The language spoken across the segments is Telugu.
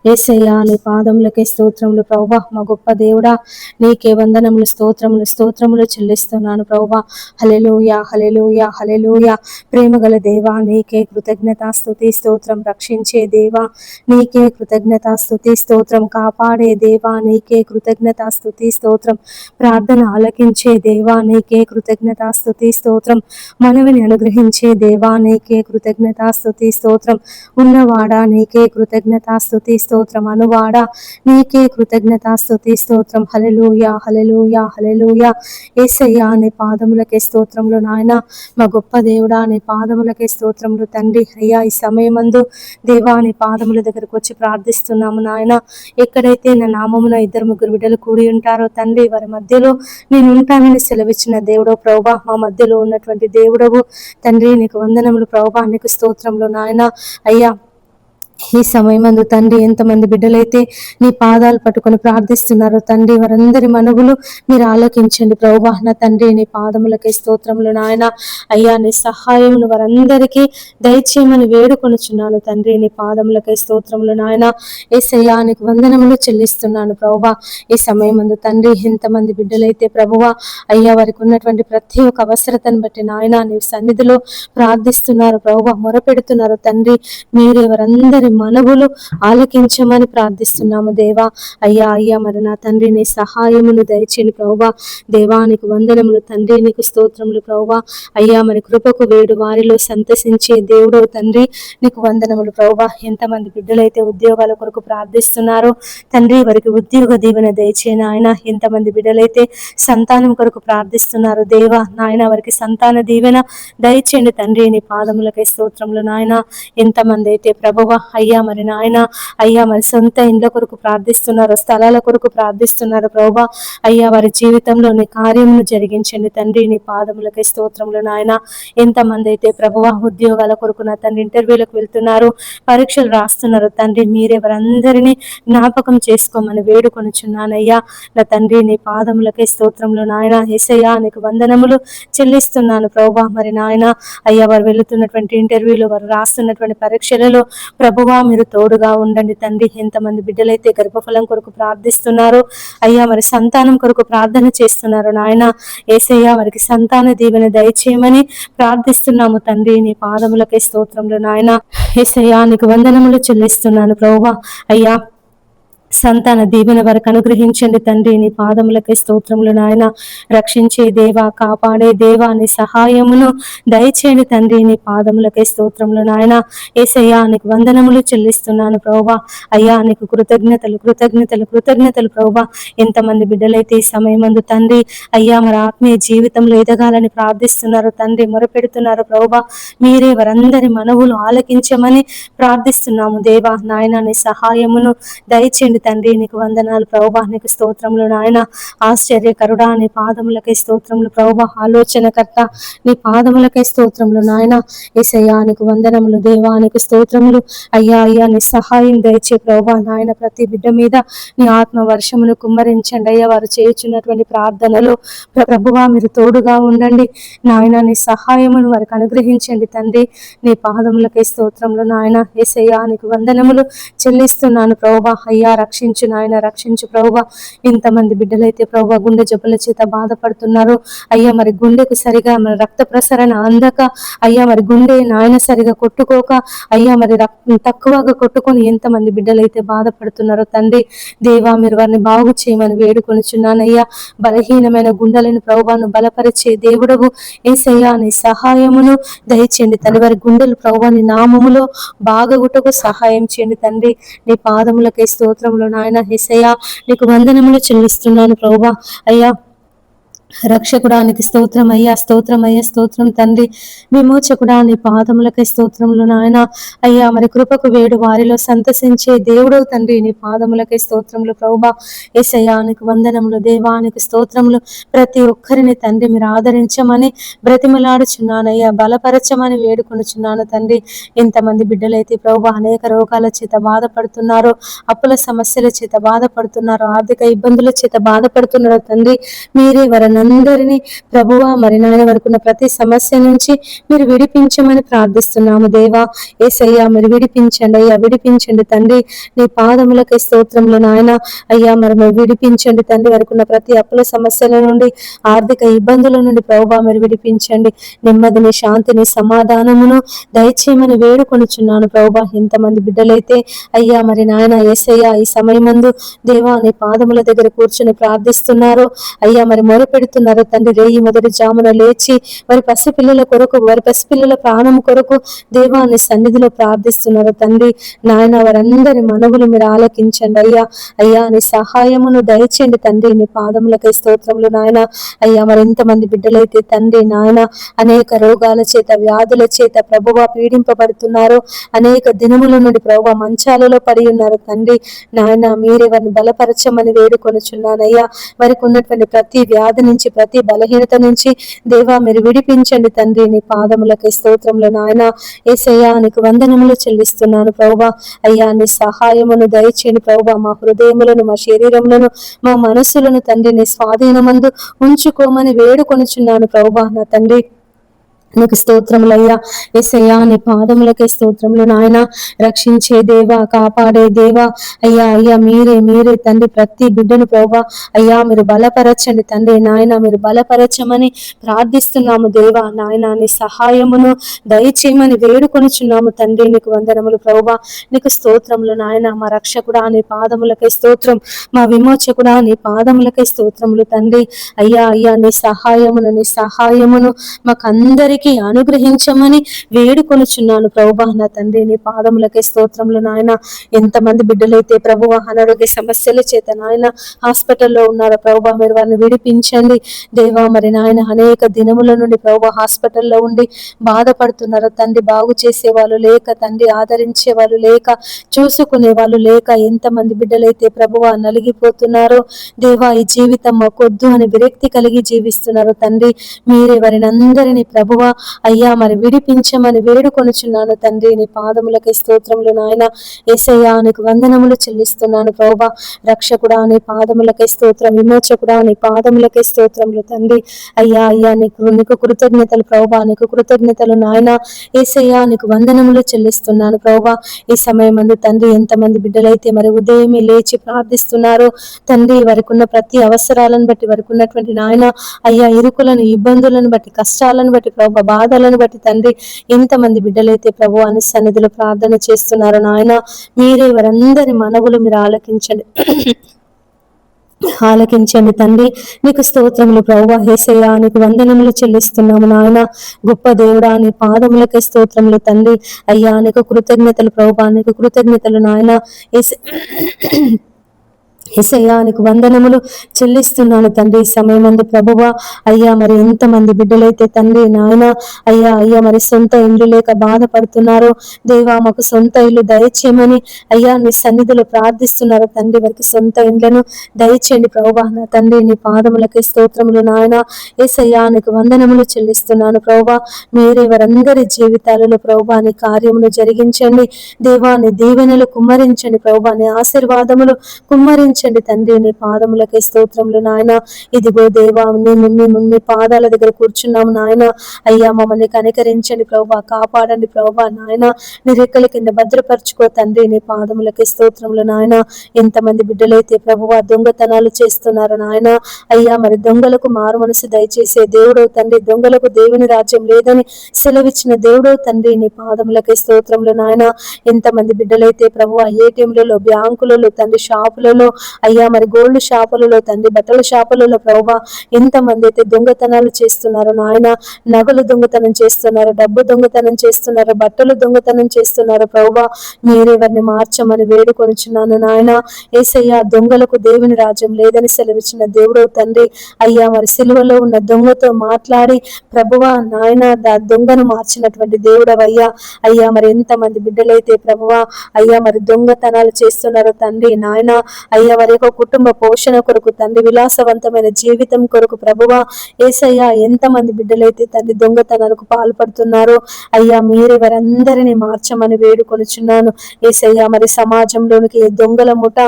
యేసయ్యా నీ పాదములకే స్తోత్రములు ప్రభువా. మా గొప్ప దేవుడా నీకే వందనములు, స్తోత్రములు స్తోత్రములు చెల్లిస్తున్నాను ప్రభువా. హల్లెలూయా హల్లెలూయా హల్లెలూయా. ప్రేమగల దేవా నీకే కృతజ్ఞత స్తుతి స్తోత్రం. రక్షించే దేవా నీకే కృతజ్ఞత స్తుతి స్తోత్రం. కాపాడే దేవా నీకే కృతజ్ఞత స్తుతి స్తోత్రం. ప్రార్థన ఆలకించే దేవా నీకే కృతజ్ఞత స్తుతి స్తోత్రం. మనవిని అనుగ్రహించే దేవా నీకే కృతజ్ఞత స్తుతి స్తోత్రం. ఉన్నవాడా నీకే కృతజ్ఞత స్తుతి స్తోత్రం. అనువాడా నీకే కృతజ్ఞత స్తుతి స్తోత్రం. హల్లెలూయా హల్లెలూయా హల్లెలూయా. యేసయ్యా నీ పాదములకే స్తోత్రములు నాయన. మా గొప్ప దేవుడా నీ పాదములకే స్తోత్రములు తండ్రి. అయ్యా ఈ సమయమందు దేవా నీ పాదముల దగ్గరకు వచ్చి ప్రార్థిస్తున్నాము నాయన. ఎక్కడైతే నా నామమున 2-3 బిడ్డలు కూడి ఉంటారో తండ్రి, వారి మధ్యలో నేను ఉంటానని సెలవిచ్చిన దేవుడో ప్రభువా, మా మధ్యలో ఉన్నటువంటి దేవుడవు తండ్రి, నీకు వందనములు ప్రభువా, నీకు స్తోత్రములు నాయన. అయ్యా ఈ సమయమందు తండ్రి ఎంతమంది బిడ్డలైతే నీ పాదాలు పట్టుకొని ప్రార్థిస్తున్నారో తండ్రి, వారందరి మనవులు మీరు ఆలోకించండి ప్రభువా. నా తండ్రి నీ పాదములకే స్తోత్రములు నాయన. అయ్యా నీ సహాయమును వారందరికీ దయచేయమని వేడుకొనుచున్నాను తండ్రి. నీ పాదములకే స్తోత్రములు నాయన. యేసయ్యా నీకు వందనములు చెల్లిస్తున్నాను ప్రభువా. ఈ సమయమందు తండ్రి ఎంతమంది బిడ్డలైతే ప్రభువా అయ్యా వారికి ఉన్నటువంటి ప్రతి ఒక్క అవసరతను బట్టి నాయన నీ సన్నిధిలో ప్రార్థిస్తున్నారు ప్రభువా, మొరపెడుతున్నారు తండ్రి. మీరే వారందరి మనవులు ఆలకించమని ప్రార్థిస్తున్నాము దేవా. అయ్యా అయ్యా మరి నా తండ్రి నీ సహాయమును దయచేయండి ప్రభువా. దేవానికి వందనములు తండ్రి, నీకు స్తోత్రములు ప్రభువా. అయ్యా మరి కృపకు వేడు వారిలో సంతసించే దేవుడు తండ్రి, నీకు వందనములు ప్రభువా. ఎంతమంది బిడ్డలైతే ఉద్యోగాల కొరకు ప్రార్థిస్తున్నారో తండ్రి, వారికి ఉద్యోగ దీవెన దయచేయను ఆయన. ఎంతమంది బిడ్డలైతే సంతానం కొరకు ప్రార్థిస్తున్నారు దేవా నాయన, వారికి సంతాన దీవెన దయచేయండి తండ్రి. నీ పాదములకే స్తోత్రములు నాయన. ఎంతమంది అయితే ప్రభువా అయ్యా మరి నాయన అయ్యా మరి సొంత ఇండ్ల కొరకు ప్రార్థిస్తున్నారు, స్థలాల కొరకు ప్రార్థిస్తున్నారు ప్రభువా. అయ్యా వారి జీవితంలో నీ కార్యమును జరిగించండి తండ్రి. నీ పాదములకే స్తోత్రములు నాయన. ఎంతమంది అయితే ప్రభువా ఉద్యోగాల కొరకు నా తండ్రి ఇంటర్వ్యూలకు వెళ్తున్నారు, పరీక్షలు రాస్తున్నారు తండ్రి, మీరే వారందరినీ జ్ఞాపకం చేసుకోమని వేడుకొనుచున్నానయ్యా. నా తండ్రి నీ పాదములకే స్తోత్రములు నాయన. యేసయ్యా నీకు వందనములు చెల్లిస్తున్నాను ప్రభువా. మరి నాయన అయ్యా వారు వెళుతున్నటువంటి ఇంటర్వ్యూలో, వారు రాస్తున్నటువంటి పరీక్షలలో ప్రభువా మీరు తోడుగా ఉండండి తండ్రి. ఎంతమంది బిడ్డలైతే గర్భఫలం కొరకు ప్రార్థిస్తున్నారు అయ్యా, మరి సంతానం కొరకు ప్రార్థన చేస్తున్నారు నాయన. యేసయ్యా వారికి సంతాన దీవెన దయచేయమని ప్రార్థిస్తున్నాము తండ్రి. నీ పాదములకే స్తోత్రములు నాయన. యేసయ్యా నీకు వందనములు చెల్లిస్తున్నాను ప్రభువా. అయ్యా సంతాన దీవెన వారికి అనుగ్రహించండి తండ్రి. నీ పాదములకే స్తోత్రములు నాయన. రక్షించే దేవా, కాపాడే దేవా, నీ సహాయమును దయచేయండి తండ్రి. నీ పాదములకే స్తోత్రములు నాయన. యేసయ్యా నీకు వందనములు చెల్లిస్తున్నాను ప్రభువా. అయ్యా నీకు కృతజ్ఞతలు కృతజ్ఞతలు కృతజ్ఞతలు ప్రభువా. ఎంతమంది బిడ్డలైతే ఈ సమయమందు తండ్రి అయ్యా మరి ఆత్మీయ జీవితంలో ఎదగాలని ప్రార్థిస్తున్నారు తండ్రి, మొరపెడుతున్నారు ప్రభువా. మీరే వారందరి మనవులు ఆలకించమని ప్రార్థిస్తున్నాము దేవా నాయన. నీ సహాయమును దయచేయండి తండ్రి. నీకు వందనాలు ప్రభువా. నీకు స్తోత్రములు నాయన. ఆశ్చర్యకరుడా నీ పాదములకే స్తోత్రములు ప్రభువా. ఆలోచనకర్త నీ పాదములకే స్తోత్రములు నాయన. యేసయ్యా నీకు వందనములు దేవా. నీకు స్తోత్రములు అయ్యా. అయ్యా నీ సహాయం దయచే ప్రభువా నాయన. ప్రతి బిడ్డ మీద నీ ఆత్మ వర్షమును కుమ్మరించండి అయ్యా. వారు చేయుచున్నటువంటి ప్రార్థనలు ప్రభువా మీరు తోడుగా ఉండండి నాయన. నీ సహాయమును వారికి అనుగ్రహించండి తండ్రి. నీ పాదములకే స్తోత్రములు నాయన. యేసయ్యా నీకు వందనములు చెల్లిస్తున్నాను ప్రభువా. అయ్యా రక్షించు నాయన, రక్షించు ప్రభువా. ఇంతమంది బిడ్డలైతే ప్రభువా గుండె జబ్బుల చేత బాధపడుతున్నారు అయ్యా. మరి గుండెకు సరిగా మరి రక్త ప్రసరణ అందక అయ్యా, మరి గుండె నాయన సరిగా కొట్టుకోక అయ్యా, మరి తక్కువగా కొట్టుకొని ఎంతమంది బిడ్డలైతే బాధపడుతున్నారో తండ్రి దేవా, మీరు వారిని బాగు చేయమని వేడుకొనుచున్నానయ్యా. బలహీనమైన గుండెలను ప్రభువాను బలపరిచే దేవుడవు యేసయ్యా. నీ సహాయమును దయచేయండి తండ్రి. వారి గుండెలు ప్రభువా నీ నామములో బాగగుటకు సహాయం చేయండి తండ్రి. నీ పాదములకే స్తోత్రములు నాయన. యేసయ్యా నీకు వందనములు చెల్లిస్తున్నాను ప్రభువా. అయ్యా రక్షకుడానికి స్తోత్రం అయ్యా, స్తోత్రం అయ్యా, స్తోత్రం తండ్రి. విమోచకుడా నీ పాదములకే స్తోత్రములు నాయన. అయ్యా మరి కృపకు వేడు వారిలో సంతసించే దేవుడు తండ్రి. నీ పాదములకే స్తోత్రములు ప్రభువా. యేసయ్యా నీకు వందనములు దేవానికి స్తోత్రములు. ప్రతి ఒక్కరిని తండ్రి మీరు ఆదరించమని బ్రతిమలాడుచున్నానయ్యా. బలపరచమని వేడుకొనుచున్నాను తండ్రి. ఇంతమంది బిడ్డలైతే ప్రభువా అనేక రోగాల చేత బాధపడుతున్నారు, అప్పుల సమస్యల చేత బాధపడుతున్నారు, ఆర్థిక ఇబ్బందుల చేత బాధపడుతున్నారు తండ్రి. మీరే వారిని వారిని ప్రభువా మరి నాయన వరకున్న ప్రతి సమస్య నుంచి మీరు విడిపించమని ప్రార్థిస్తున్నాము దేవా. యేసయ్యా మీరు విడిపించండి అయ్యా, విడిపించండి తండ్రి. నీ పాదములకే స్తోత్రములు నాయన. అయ్యా మరి మీరు విడిపించండి తండ్రి. వరకున్న ప్రతి అప్పుల సమస్యల నుండి, ఆర్థిక ఇబ్బందుల నుండి ప్రభువా మీరు విడిపించండి. నెమ్మదిని, శాంతిని, సమాధానమును దయచేయమని వేడుకొనుచున్నాను ప్రభువా. ఎంతమంది బిడ్డలైతే అయ్యా మరి నాయన యేసయ్యా ఈ సమయమందు దేవా నీ పాదముల దగ్గర కూర్చుని ప్రార్థిస్తున్నారు అయ్యా, మరి మొరపెడుతున్నారు తండ్రి. రేయి మొదటి జామున లేచి వారి పసిపిల్లల కొరకు, వారి పసిపిల్లల ప్రాణం కొరకు దేవా నీ సన్నిధిలో ప్రార్థిస్తున్నారు తండ్రి. నాయన వారందరి మనవులు మీరు ఆలకించండి అయ్యా. అయ్యా నీ సహాయమును దయచేయండి తండ్రి. నీ పాదములకై స్తోత్రములు నాయన. అయ్యా మరి ఎంతమంది బిడ్డలైతే తండ్రి నాయన అనేక రోగాల చేత, వ్యాధుల చేత ప్రభువా పీడింపబడుతున్నారు, అనేక దినముల నుండి ప్రభువా మంచాలలో పడి ఉన్నారు తండ్రి. నాయన మీరే వారిని బలపరచమని వేడుకొనుచున్నానయ్యా. వారికి ఉన్నటువంటి ప్రతి వ్యాధి నుంచి, ప్రతి బలహీనత నుంచి దేవా మీరు విడిపించండి తండ్రి. నీ పాదములకై స్తోత్రములు నాయన. యేసయ్యా నీకు వందనములు చెల్లిస్తున్నాను ప్రభువా. అయ్యా నీ సహాయమును దయచేయండి ప్రభువా. మా హృదయములను, మా శరీరములను, మా మనస్సులను తండ్రి నీ స్వాధీనమందు ఉంచుకోమని వేడుకొనుచున్నాను ప్రభువా. నా తండ్రి నీకు స్తోత్రములయ్యా. యేసయ్యా నీ పాదములకే స్తోత్రములు నాయన. రక్షించే దేవా, కాపాడే దేవా అయ్యా. అయ్యా మీరే తండ్రి ప్రతి బిడ్డను ప్రభువా అయ్యా మీరు బలపరచండి తండ్రి. నాయన మీరు బలపరచమని ప్రార్థిస్తున్నాము దేవా. నాయన నీ సహాయమును దయచేయమని వేడుకొనుచున్నాము తండ్రి. నీకు వందనములు ప్రభువా. నీకు స్తోత్రములు నాయన. మా రక్షకుడా నీ పాదములకే స్తోత్రం, మా విమోచకుడా నీ పాదములకే స్తోత్రములు తండ్రి. అయ్యా నీ సహాయమును మాకందరికీ అనుగ్రహించమని వేడుకొనుచున్నాను ప్రభువా. నా తండ్రి నీ పాదములకే స్తోత్రములు నాయన. ఎంతమంది బిడ్డలైతే ప్రభువా అనారోగ్య సమస్యల చేత నాయన హాస్పిటల్లో ఉన్నారో ప్రభువా మీరు వారిని విడిపించండి దేవా. మరి నాయన అనేక దినముల నుండి ప్రభువా హాస్పిటల్లో ఉండి బాధపడుతున్నారు తండ్రి. బాగు చేసే వాళ్ళు లేక తండ్రి, ఆదరించే వాళ్ళు లేక, చూసుకునే వాళ్ళు లేక ఎంతమంది బిడ్డలైతే ప్రభువా నలిగిపోతున్నారో దేవా. ఈ జీవితం మాకొద్దు అని విరక్తి కలిగి జీవిస్తున్నారు తండ్రి. మీరే వారిని అందరినీ ప్రభువా అయ్యా మరి విడిపించమని వేడుకొనుచున్నాను తండ్రి. నీ పాదములకే స్తోత్రములు నాయన. యేసయ్యా నీకు వందనములు చెల్లిస్తున్నాను ప్రభువా. రక్షకుడా నీ పాదములకే స్తోత్రం, విమోచకుడా నీ పాదములకే స్తోత్రములు తండ్రి. అయ్యా నీకు కృతజ్ఞతలు ప్రభువా. నీకు కృతజ్ఞతలు నాయన. యేసయ్యా నీకు వందనములు చెల్లిస్తున్నాను ప్రభువా. ఈ సమయమందు తండ్రి ఎంతమంది బిడ్డలైతే మరి ఉదయమే లేచి ప్రార్థిస్తున్నారు తండ్రి. వారికి ఉన్న ప్రతి అవసరాలను బట్టి, వారికి ఉన్నటువంటి నాయన అయ్యా ఇరుకులను, ఇబ్బందులను బట్టి, కష్టాలను బట్టి ప్రభు, బాధలను బట్టి తండ్రి ఎంతమంది బిడ్డలైతే ప్రభు అని సన్నిధిలో ప్రార్థన చేస్తున్నారు నాయన. మీరే వారందరి మనవులు మీరు ఆలకించండి తండ్రి. నీకు స్తోత్రములు ప్రభువా. యేసయ్యా నీకు వందనములు చెల్లిస్తున్నాము నాయన. గొప్ప దేవుడా నీ పాదములకే స్తోత్రములు తండ్రి. అయ్యా నీకు కృతజ్ఞతలు ప్రభువా. నీకు కృతజ్ఞతలు నాయన. యేసయ్యా నీకు వందనములు చెల్లిస్తున్నాను తండ్రి. ఈ సమయమందు ప్రభువా అయ్యా మరి ఎంతమంది బిడ్డలైతే తండ్రి నాయన అయ్యా మరి సొంత ఇల్లు లేక బాధపడుతున్నారు దేవా. మాకు సొంత ఇల్లు దయచేయమని అయ్యా నీ సన్నిధిలో ప్రార్థిస్తున్నారు తండ్రి. వారికి సొంత ఇండ్లను దయచేయండి ప్రభువా. నా తండ్రి నీ పాదములకే స్తోత్రములు నాయన. యేసయ్యా నీకు వందనములు చెల్లిస్తున్నాను ప్రభువా. మీరే వారందరి జీవితాలలో ప్రభువా నీ కార్యములు జరిగించండి దేవా. నీ దీవెనలు కుమ్మరించండి ప్రభువా. నీ ఆశీర్వాదములు కుమ్మరించండి తండ్రి. నీ పాదములకే స్తోత్రములు నాయన. ఇదిగో దేవా మీ పాదాల దగ్గర కూర్చున్నాము నాయన. అయ్యా మమ్మల్ని కనికరించండి ప్రభువా. కాపాడండి ప్రభువా నాయన. నీ రెక్కల కింద భద్రపరచుకో తండ్రి. నీ పాదములకే స్తోత్రములు నాయన. ఎంతమంది బిడ్డలైతే ప్రభువా దొంగతనాలు చేస్తున్నారు నాయన. అయ్యా మరి దొంగలకు మారు మనసు దయచేసే దేవుడవు తండ్రి. దొంగలకు దేవుని రాజ్యం లేదని సెలవిచ్చిన దేవుడవు తండ్రి. నీ పాదములకే స్తోత్రములు నాయన. ఎంతమంది బిడ్డలైతే ప్రభువా ఏటీఎంలలో, బ్యాంకులలో తండ్రి, షాపులలో అయ్యా మరి గోల్డ్ షాపులలో తండ్రి, బట్టల షాపులలో ప్రభువా ఎంతమంది అయితే దొంగతనాలు చేస్తున్నారు నాయన. నగలు దొంగతనం చేస్తున్నారు, డబ్బు దొంగతనం చేస్తున్నారు, బట్టలు దొంగతనం చేస్తున్నారు ప్రభువా. మీరే వారిని మార్చమని వేడుకొనుచున్నాను నాయన. యేసయ్యా దొంగలకు దేవుని రాజ్యం లేదని సెలవిచ్చిన దేవుడవు తండ్రి. అయ్యా మరి సిలువలో ఉన్న దొంగతో మాట్లాడి ప్రభువా నాయన దొంగను మార్చినటువంటి దేవుడవయ్యా. అయ్యా మరి ఎంతమంది బిడ్డలైతే ప్రభువా అయ్యా మరి దొంగతనాలు చేస్తున్నారు తండ్రి నాయన. అయ్యా వారి యొక్క కుటుంబ పోషణ కొరకు తండ్రి, విలాసవంతమైన జీవితం కొరకు ప్రభువా యేసయ్యా ఎంతమంది బిడ్డలైతే తండ్రి దొంగతనాలకు పాల్పడుతున్నారో అయ్యా మీరే వారందరినీ మార్చమని వేడుకొనుచున్నాను యేసయ్యా. మరి సమాజంలోనికి దొంగల ముఠ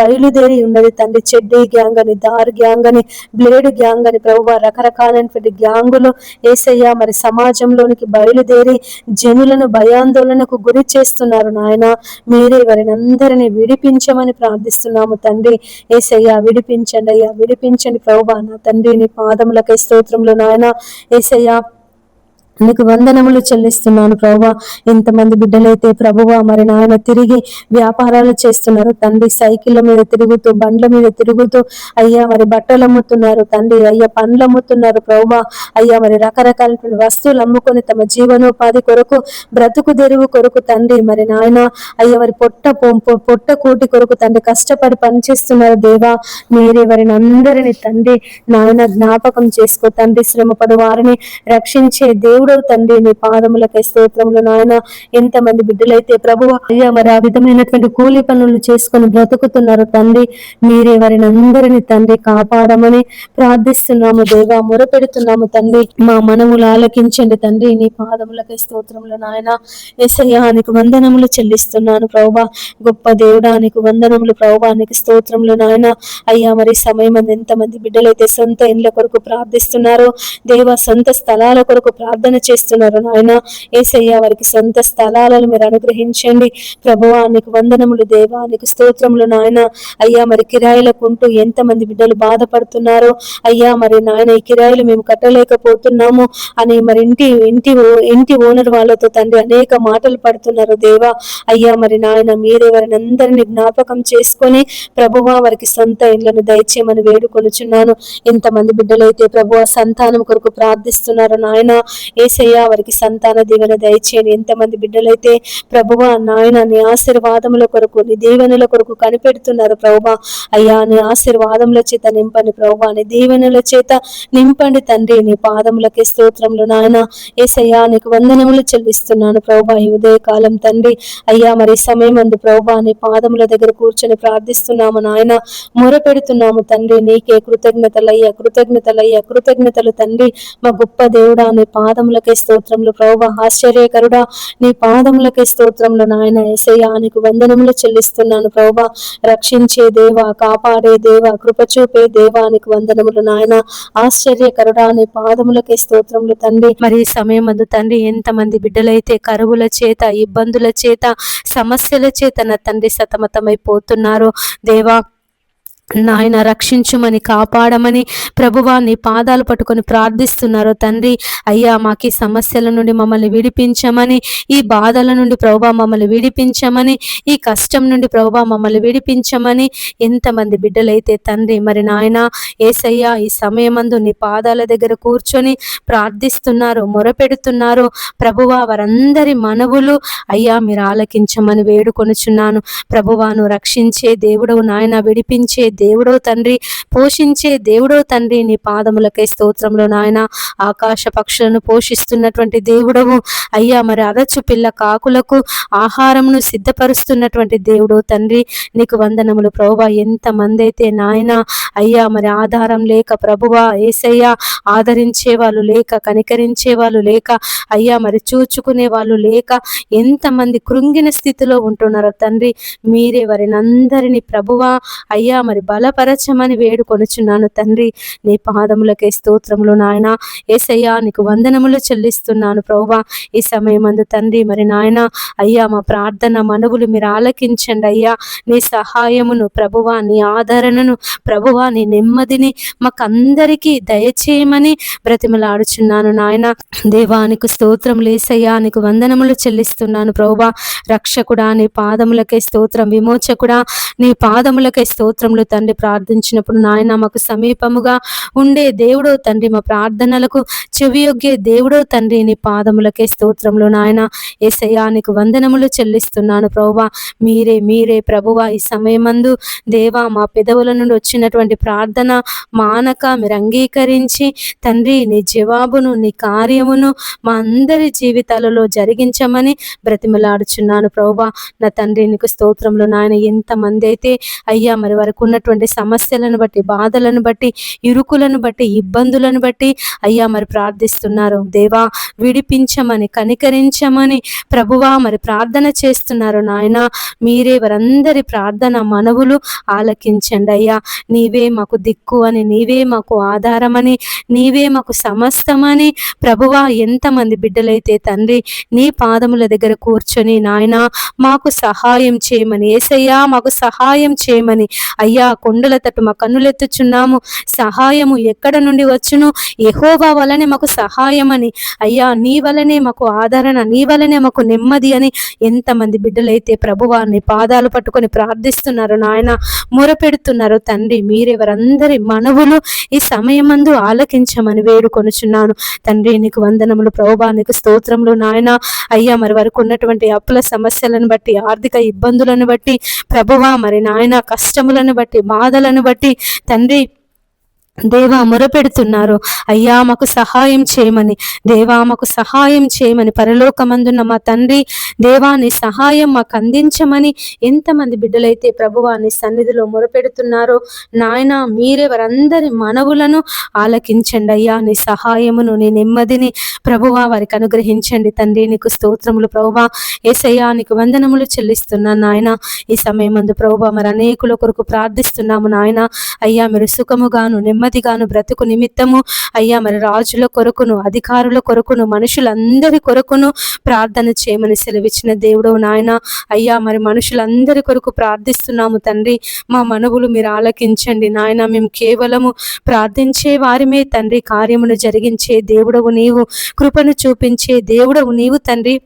బయలుదేరి ఉన్నది తండ్రి. చెడ్డీ గ్యాంగ్ అని, దార్ గ్యాంగ్ అని, బ్లేడ్ గ్యాంగ్ అని ప్రభువా రకరకాలైనటువంటి గ్యాంగులు యేసయ్యా మరి సమాజంలోనికి బయలుదేరి జనులను భయాందోళనకు గురి చేస్తున్నారు నాయన. మీరే వారిని అందరినీ విడిపించమని ప్రార్థిస్తున్నాము తండ్రి. యేసయ్యా విడిపించండి అయ్యా, విడిపించండి ప్రభువా నా తండ్రి. నీ పాదములకై స్తోత్రములు నాయన. యేసయ్యా నీకు వందనములు చెల్లిస్తున్నాను ప్రభువా. ఎంతమంది బిడ్డలైతే ప్రభువా మరి నాయన తిరిగి వ్యాపారాలు చేస్తున్నారు తండ్రి. సైకిళ్ళ మీద తిరుగుతూ, బండ్ల మీద తిరుగుతూ అయ్యా మరి బట్టలు అమ్ముతున్నారు తండ్రి. అయ్యా పండ్లు అమ్ముతున్నారు ప్రభువా. అయ్యా మరి రకరకాల వస్తువులు అమ్ముకొని తమ జీవనోపాధి కొరకు, బ్రతుకు తెరువు కొరకు తండ్రి మరి నాయన అయ్యా మరి పొట్ట కూటి కొరకు తండ్రి కష్టపడి పనిచేస్తున్నారు దేవా. మీరే వారిని అందరినీ తండ్రి నాయన జ్ఞాపకం చేసుకో తండ్రి. శ్రమపడు వారిని రక్షించే దేవుడు తండ్రి. నీ పాదములకై స్తోత్రములు నాయన. ఎంతమంది బిడ్డలైతే ప్రభువా అయ్యా మరి ఆ విధమైనటువంటి కూలి పనులు చేసుకొని బ్రతుకుతున్నారు తండ్రి. మీరే వారిని అందరినీ తండ్రి కాపాడమని ప్రార్థిస్తున్నాము దేవా, మొరపెడుతున్నాము తండ్రి. మా మనములు ఆలకించండి తండ్రి. నీ పాదములకై స్తోత్రములు నాయన. యేసయ్యా నీకు వందనములు చెల్లిస్తున్నాను ప్రభువా. గొప్ప దేవుడా నీకు వందనములు ప్రభువా. నీకు స్తోత్రములు నాయన. అయ్యా మరి సమయం ఎంతమంది బిడ్డలైతే సొంత ఇండ్ల కొరకు ప్రార్థిస్తున్నారో దేవా, సొంత స్థలాల కొరకు ప్రార్థన చేస్తున్నారు నాయన. యేసయ్యా వారికి సొంత స్థలాలను మీరు అనుగ్రహించండి ప్రభువా. నీకు వందనములు దేవా, నీకు స్తోత్రములు నాయన. అయ్యా మరి కిరాయిలకు ఉంటూ ఎంతమంది బిడ్డలు బాధపడుతున్నారో అయ్యా మరి నాయన ఈ కిరాయిలు మేము కట్టలేకపోతున్నాము అని మరి ఇంటి ఓనర్ వాళ్ళతో తండ్రి అనేక మాటలు పడుతున్నారు దేవా. అయ్యా మరి నాయన మీరే వారిని అందరినీ జ్ఞాపకం చేసుకొని ప్రభువా వారికి సొంత ఇళ్లను దయచేయమని వేడుకొనుచున్నాను. ఎంతమంది బిడ్డలైతే ప్రభువా సంతానం కొరకు ప్రార్థిస్తున్నారు నాయన. యేసయ్యా వారికి సంతాన దీవెన దయచేయండి. ఎంతమంది బిడ్డలైతే ప్రభువా నాయన నీ ఆశీర్వాదముల కొరకు, నీ దీవెనల కొరకు కనిపెడుతున్నారు ప్రభువా. అయ్యా నీ ఆశీర్వాదముల చేత నింపండి ప్రభువా, నీ దీవెనల చేత నింపండి తండ్రి. నీ పాదములకే స్తోత్రములు నాయన. యేసయ్యా నీకు వందనములు చెల్లిస్తున్నాను ప్రభువా. ఈ ఉదయకాలం తండ్రి అయ్యా మరి సమయం అందు ప్రభువా నీ పాదముల దగ్గర కూర్చొని ప్రార్థిస్తున్నాము నాయన, మొరపెడుతున్నాము తండ్రి. నీకే కృతజ్ఞతలయ్యా, కృతజ్ఞతలయ్యా, కృతజ్ఞతలు తండ్రి. మా గొప్ప దేవుడా నీ పాదములకే స్తోత్రములు ప్రభువా. ఆశ్చర్యకరుడా నీ పాదములకే స్తోత్రములు నాయన. యేసయ్యా నీకు వందనములు చెల్లిస్తున్నాను ప్రభువా. రక్షించే దేవా, కాపాడే దేవా, కృప చూపే దేవా నీకు వందనములు నాయన. ఆశ్చర్యకరుడా నీ పాదములకే స్తోత్రములు తండ్రి. మరి ఈ సమయం అందు తండ్రి ఎంతమంది బిడ్డలైతే కరువుల చేత, ఇబ్బందుల చేత, సమస్యల చేత నా తండ్రి సతమతమైపోతున్నారు దేవా నాయన రక్షించుమని, కాపాడమని ప్రభువా నీ పాదాలు పట్టుకొని ప్రార్థిస్తున్నారు తండ్రి. అయ్యా మాకు సమస్యల నుండి మమ్మల్ని విడిపించమని, ఈ బాధల నుండి ప్రభువా మమ్మల్ని విడిపించమని, ఈ కష్టం నుండి ప్రభువా మమ్మల్ని విడిపించమని ఎంతమంది బిడ్డలైతే తండ్రి మరి నాయన యేసయ్యా ఈ సమయమందు నీ పాదాల దగ్గర కూర్చొని ప్రార్థిస్తున్నారు, మొరపెడుతున్నారు ప్రభువా. వారందరి మనవులు అయ్యా మీరు ఆలకించమని వేడుకొనుచున్నాను ప్రభువా. నువ్వు రక్షించే దేవుడవు నాయన, విడిపించే దేవుడో తండ్రి, పోషించే దేవుడో తండ్రి. నీ పాదములకై స్తోత్రములు నాయన. ఆకాశ పక్షులను పోషిస్తున్నటువంటి దేవుడవు అయ్యా మరి అరచు పిల్ల కాకులకు ఆహారమును సిద్ధపరుస్తున్నటువంటి దేవుడో తండ్రి. నీకు వందనములు ప్రభువా. ఎంతమంది అయితే నాయన అయ్యా మరి ఆధారం లేక ప్రభువా యేసయ్యా ఆదరించే వాళ్ళు లేక, కనికరించే వాళ్ళు లేక, అయ్యా మరి చూచుకునే వాళ్ళు లేక ఎంతమంది కృంగిన స్థితిలో ఉంటున్నారో తండ్రి. మీరే వారిని అందరినీ ప్రభువా అయ్యా మరి బలపరచమని వేడుకొనుచున్నాను తండ్రి. నీ పాదములకే స్తోత్రములు నాయన. యేసయ్యా నీకు వందనములు చెల్లిస్తున్నాను ప్రభువా. ఈ సమయమందు తండ్రి మరి నాయన అయ్యా మా ప్రార్థన మనవులు మీరు ఆలకించండి అయ్యా. నీ సహాయమును ప్రభువా, నీ ఆదరణను ప్రభువా, నీ నెమ్మదిని మాకందరికీ దయచేయమని బ్రతిమలాడుచున్నాను నాయన. దేవానికి స్తోత్రములు యేసయ్యా. నీకు వందనములు చెల్లిస్తున్నాను ప్రభువా. రక్షకుడా నీ పాదములకే స్తోత్రం, విమోచకుడా నీ పాదములకే స్తోత్రములు తండ్రి. ప్రార్థించినప్పుడు నాయన మాకు సమీపముగా ఉండే దేవుడో తండ్రి, మా ప్రార్థనలకు చెవియొగ్గే దేవుడో తండ్రి. నీ పాదములకే స్తోత్రములు నాయన. యేసయ్యా నీకు వందనములు చెల్లిస్తున్నాను ప్రభువా. మీరే ప్రభువా ఈ సమయమందు దేవా మా పెదవుల నుండి వచ్చినటువంటి ప్రార్థన మానక మీరు అంగీకరించి తండ్రి నీ జవాబును, నీ కార్యమును మా అందరి జీవితాలలో జరిగించమని బ్రతిమలాడుచున్నాను ప్రభువా. నా తండ్రి నీకు స్తోత్రములు నాయన. ఎంతమంది అయితే అయ్యా మరి వారికి ఉన్నటువంటి ఉన్నటువంటి సమస్యలను బట్టి, బాధలను బట్టి, ఇరుకులను బట్టి, ఇబ్బందులను బట్టి అయ్యా మరి ప్రార్థిస్తున్నారు. దేవా విడిపించమని, కనికరించమని ప్రభువా మరి ప్రార్థన చేస్తున్నారు. నాయన మీరే వారందరి ప్రార్థన మనవులు ఆలకించండి అయ్యా. నీవే మాకు దిక్కు అని, నీవే మాకు ఆధారమని, నీవే మాకు సమస్తమని ప్రభువా ఎంతమంది బిడ్డలైతే తండ్రి నీ పాదముల దగ్గర కూర్చొని నాయన మాకు సహాయం చేయమని, యేసయ్యా మాకు సహాయం చేయమని అయ్యా కొండల తట్టు మా కన్నులెత్తుచున్నాము. సహాయము ఎక్కడ నుండి వచ్చును? యెహోవా వలనే మాకు సహాయం అని, అయ్యా నీ వలనే మాకు ఆదరణ, నీ వలనే మాకు నెమ్మది అని ఎంతమంది బిడ్డలైతే ప్రభువా నీ పాదాలు పట్టుకొని ప్రార్థిస్తున్నారు నాయన, మొరపెడుతున్నారు తండ్రి. మీరెవరందరి మనవులు ఈ సమయమందు ఆలకించమని వేడుకొనుచున్నాను తండ్రి. నీకు వందనములు ప్రభువా, నీకు స్తోత్రములు నాయన. అయ్యా మరి వరకు ఉన్నటువంటి అప్పుల సమస్యలను బట్టి, ఆర్థిక ఇబ్బందులను బట్టి ప్రభువా మరి నాయన కష్టములను బట్టి, బాధలను బట్టి తండ్రి దేవా మొరపెడుతున్నారు. అయ్యా మాకు సహాయం చేయమని, దేవా మాకు సహాయం చేయమని పరలోకమందున్న మా తండ్రి దేవా నీ సహాయం మాకు అందించమని ఎంతమంది బిడ్డలైతే ప్రభువా నీ సన్నిధిలో మొరపెడుతున్నారో నాయన మీరే వారందరి మనవులను ఆలకించండి అయ్యా. నీ సహాయమును, నీ నెమ్మదిని ప్రభువా వారికి అనుగ్రహించండి తండ్రి. నీకు స్తోత్రములు ప్రభువా. యేసయ్యా నీకు వందనములు చెల్లిస్తున్నాను నాయన. ఈ సమయమందు ప్రభువా మరి అనేకుల కొరకు ప్రార్థిస్తున్నాము నాయన. అయ్యా మీరు సుఖముగాను నెమ్మదిగాను బ్రతుకు నిమిత్తము అయ్యా మరి రాజుల కొరకును, అధికారుల కొరకును, మనుషులందరి కొరకును ప్రార్థన చేయమని సెలవిచ్చిన దేవుడవు నాయన. అయ్యా మరి మనుషులందరి కొరకు ప్రార్థిస్తున్నాము తండ్రి. మా మనవులు మీరు ఆలకించండి నాయన. మేము కేవలము ప్రార్థించే వారిమే తండ్రి. కార్యమును జరిగించే దేవుడవు నీవు, కృపను చూపించే దేవుడవు నీవు తండ్రి.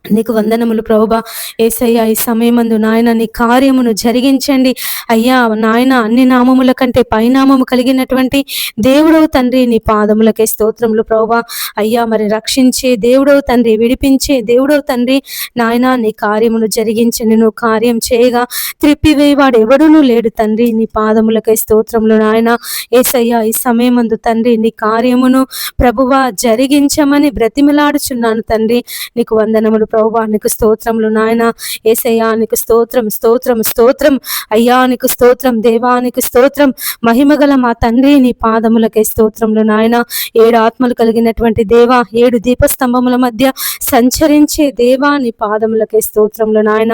నీకు వందనములు ప్రభువా. యేసయ్యా ఈ సమయమందు నాయన నీ కార్యమును జరిగించండి అయ్యా. నాయన అన్ని నామముల కంటే పైనామము కలిగినటువంటి దేవుడవు తండ్రి. నీ పాదములకే స్తోత్రములు ప్రభువా. అయ్యా మరి రక్షించే దేవుడవు తండ్రి, విడిపించే దేవుడవు తండ్రి. నాయన నీ కార్యమును జరిగించండి. నువ్వు కార్యం చేయగా త్రిప్పివేవాడు ఎవడునూ లేడు తండ్రి. నీ పాదములకే స్తోత్రములు నాయన. యేసయ్యా ఈ సమయమందు తండ్రి నీ కార్యమును ప్రభువా జరిగించమని బ్రతిమిలాడుచున్నాను తండ్రి. నీకు వందనములు ప్రభువా. నీకు స్తోత్రములు నాయన. యేసయ్యా నీకు స్తోత్రం, స్తోత్రం, స్తోత్రం అయ్యా. నీకు స్తోత్రం దేవా, నీకు స్తోత్రం. మహిమగల మా తండ్రి నీ పాదములకే స్తోత్రములు నాయన. 7 ఆత్మలు కలిగినటువంటి దేవా, 7 దీపస్తంభముల మధ్య సంచరించే దేవా నీ పాదములకే స్తోత్రములు నాయన.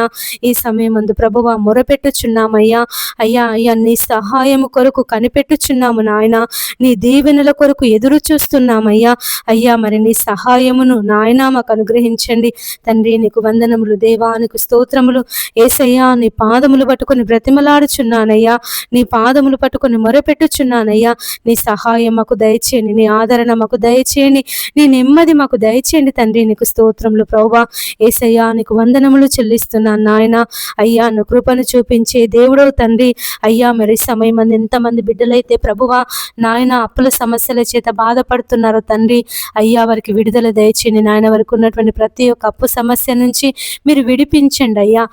ఈ సమయమందు ప్రభువా మొరపెట్టుచున్నామయ్యా. అయ్యా అయ్యా నీ సహాయము కొరకు కనిపెట్టుచున్నాము నాయన. నీ దీవెనల కొరకు ఎదురు చూస్తున్నామయ్యా. అయ్యా మరి నీ సహాయమును నాయన మాకు అనుగ్రహించండి తండ్రి. నీకు వందనములు దేవా, నీకు స్తోత్రములు. యేసయ్యా నీ పాదములు పట్టుకొని బ్రతిమలాడుచున్నానయ్యా. నీ పాదములు పట్టుకొని మొరపెట్టుచున్నానయ్యా. నీ సహాయం మాకు దయచేయండి, నీ ఆదరణ మాకు దయచేయండి, నీ నెమ్మది మాకు దయచేయండి తండ్రి. నీకు స్తోత్రములు ప్రభువా. యేసయ్యా నీకు వందనములు చెల్లిస్తున్నాను నాయన. అయ్యా నువ్వు కృపను చూపించే దేవుడవు తండ్రి. అయ్యా మరి సమయం ఎంతమంది బిడ్డలైతే ప్రభువా నాయన అప్పుల సమస్యల చేత బాధపడుతున్నారో తండ్రి. అయ్యా వారికి విడుదల దయచేయండి నాయన. వారికి ఉన్నటువంటి ప్రతి ఒక్క అప్పు సమస్య నుంచి మీరు విడిపించండి అయ్యా.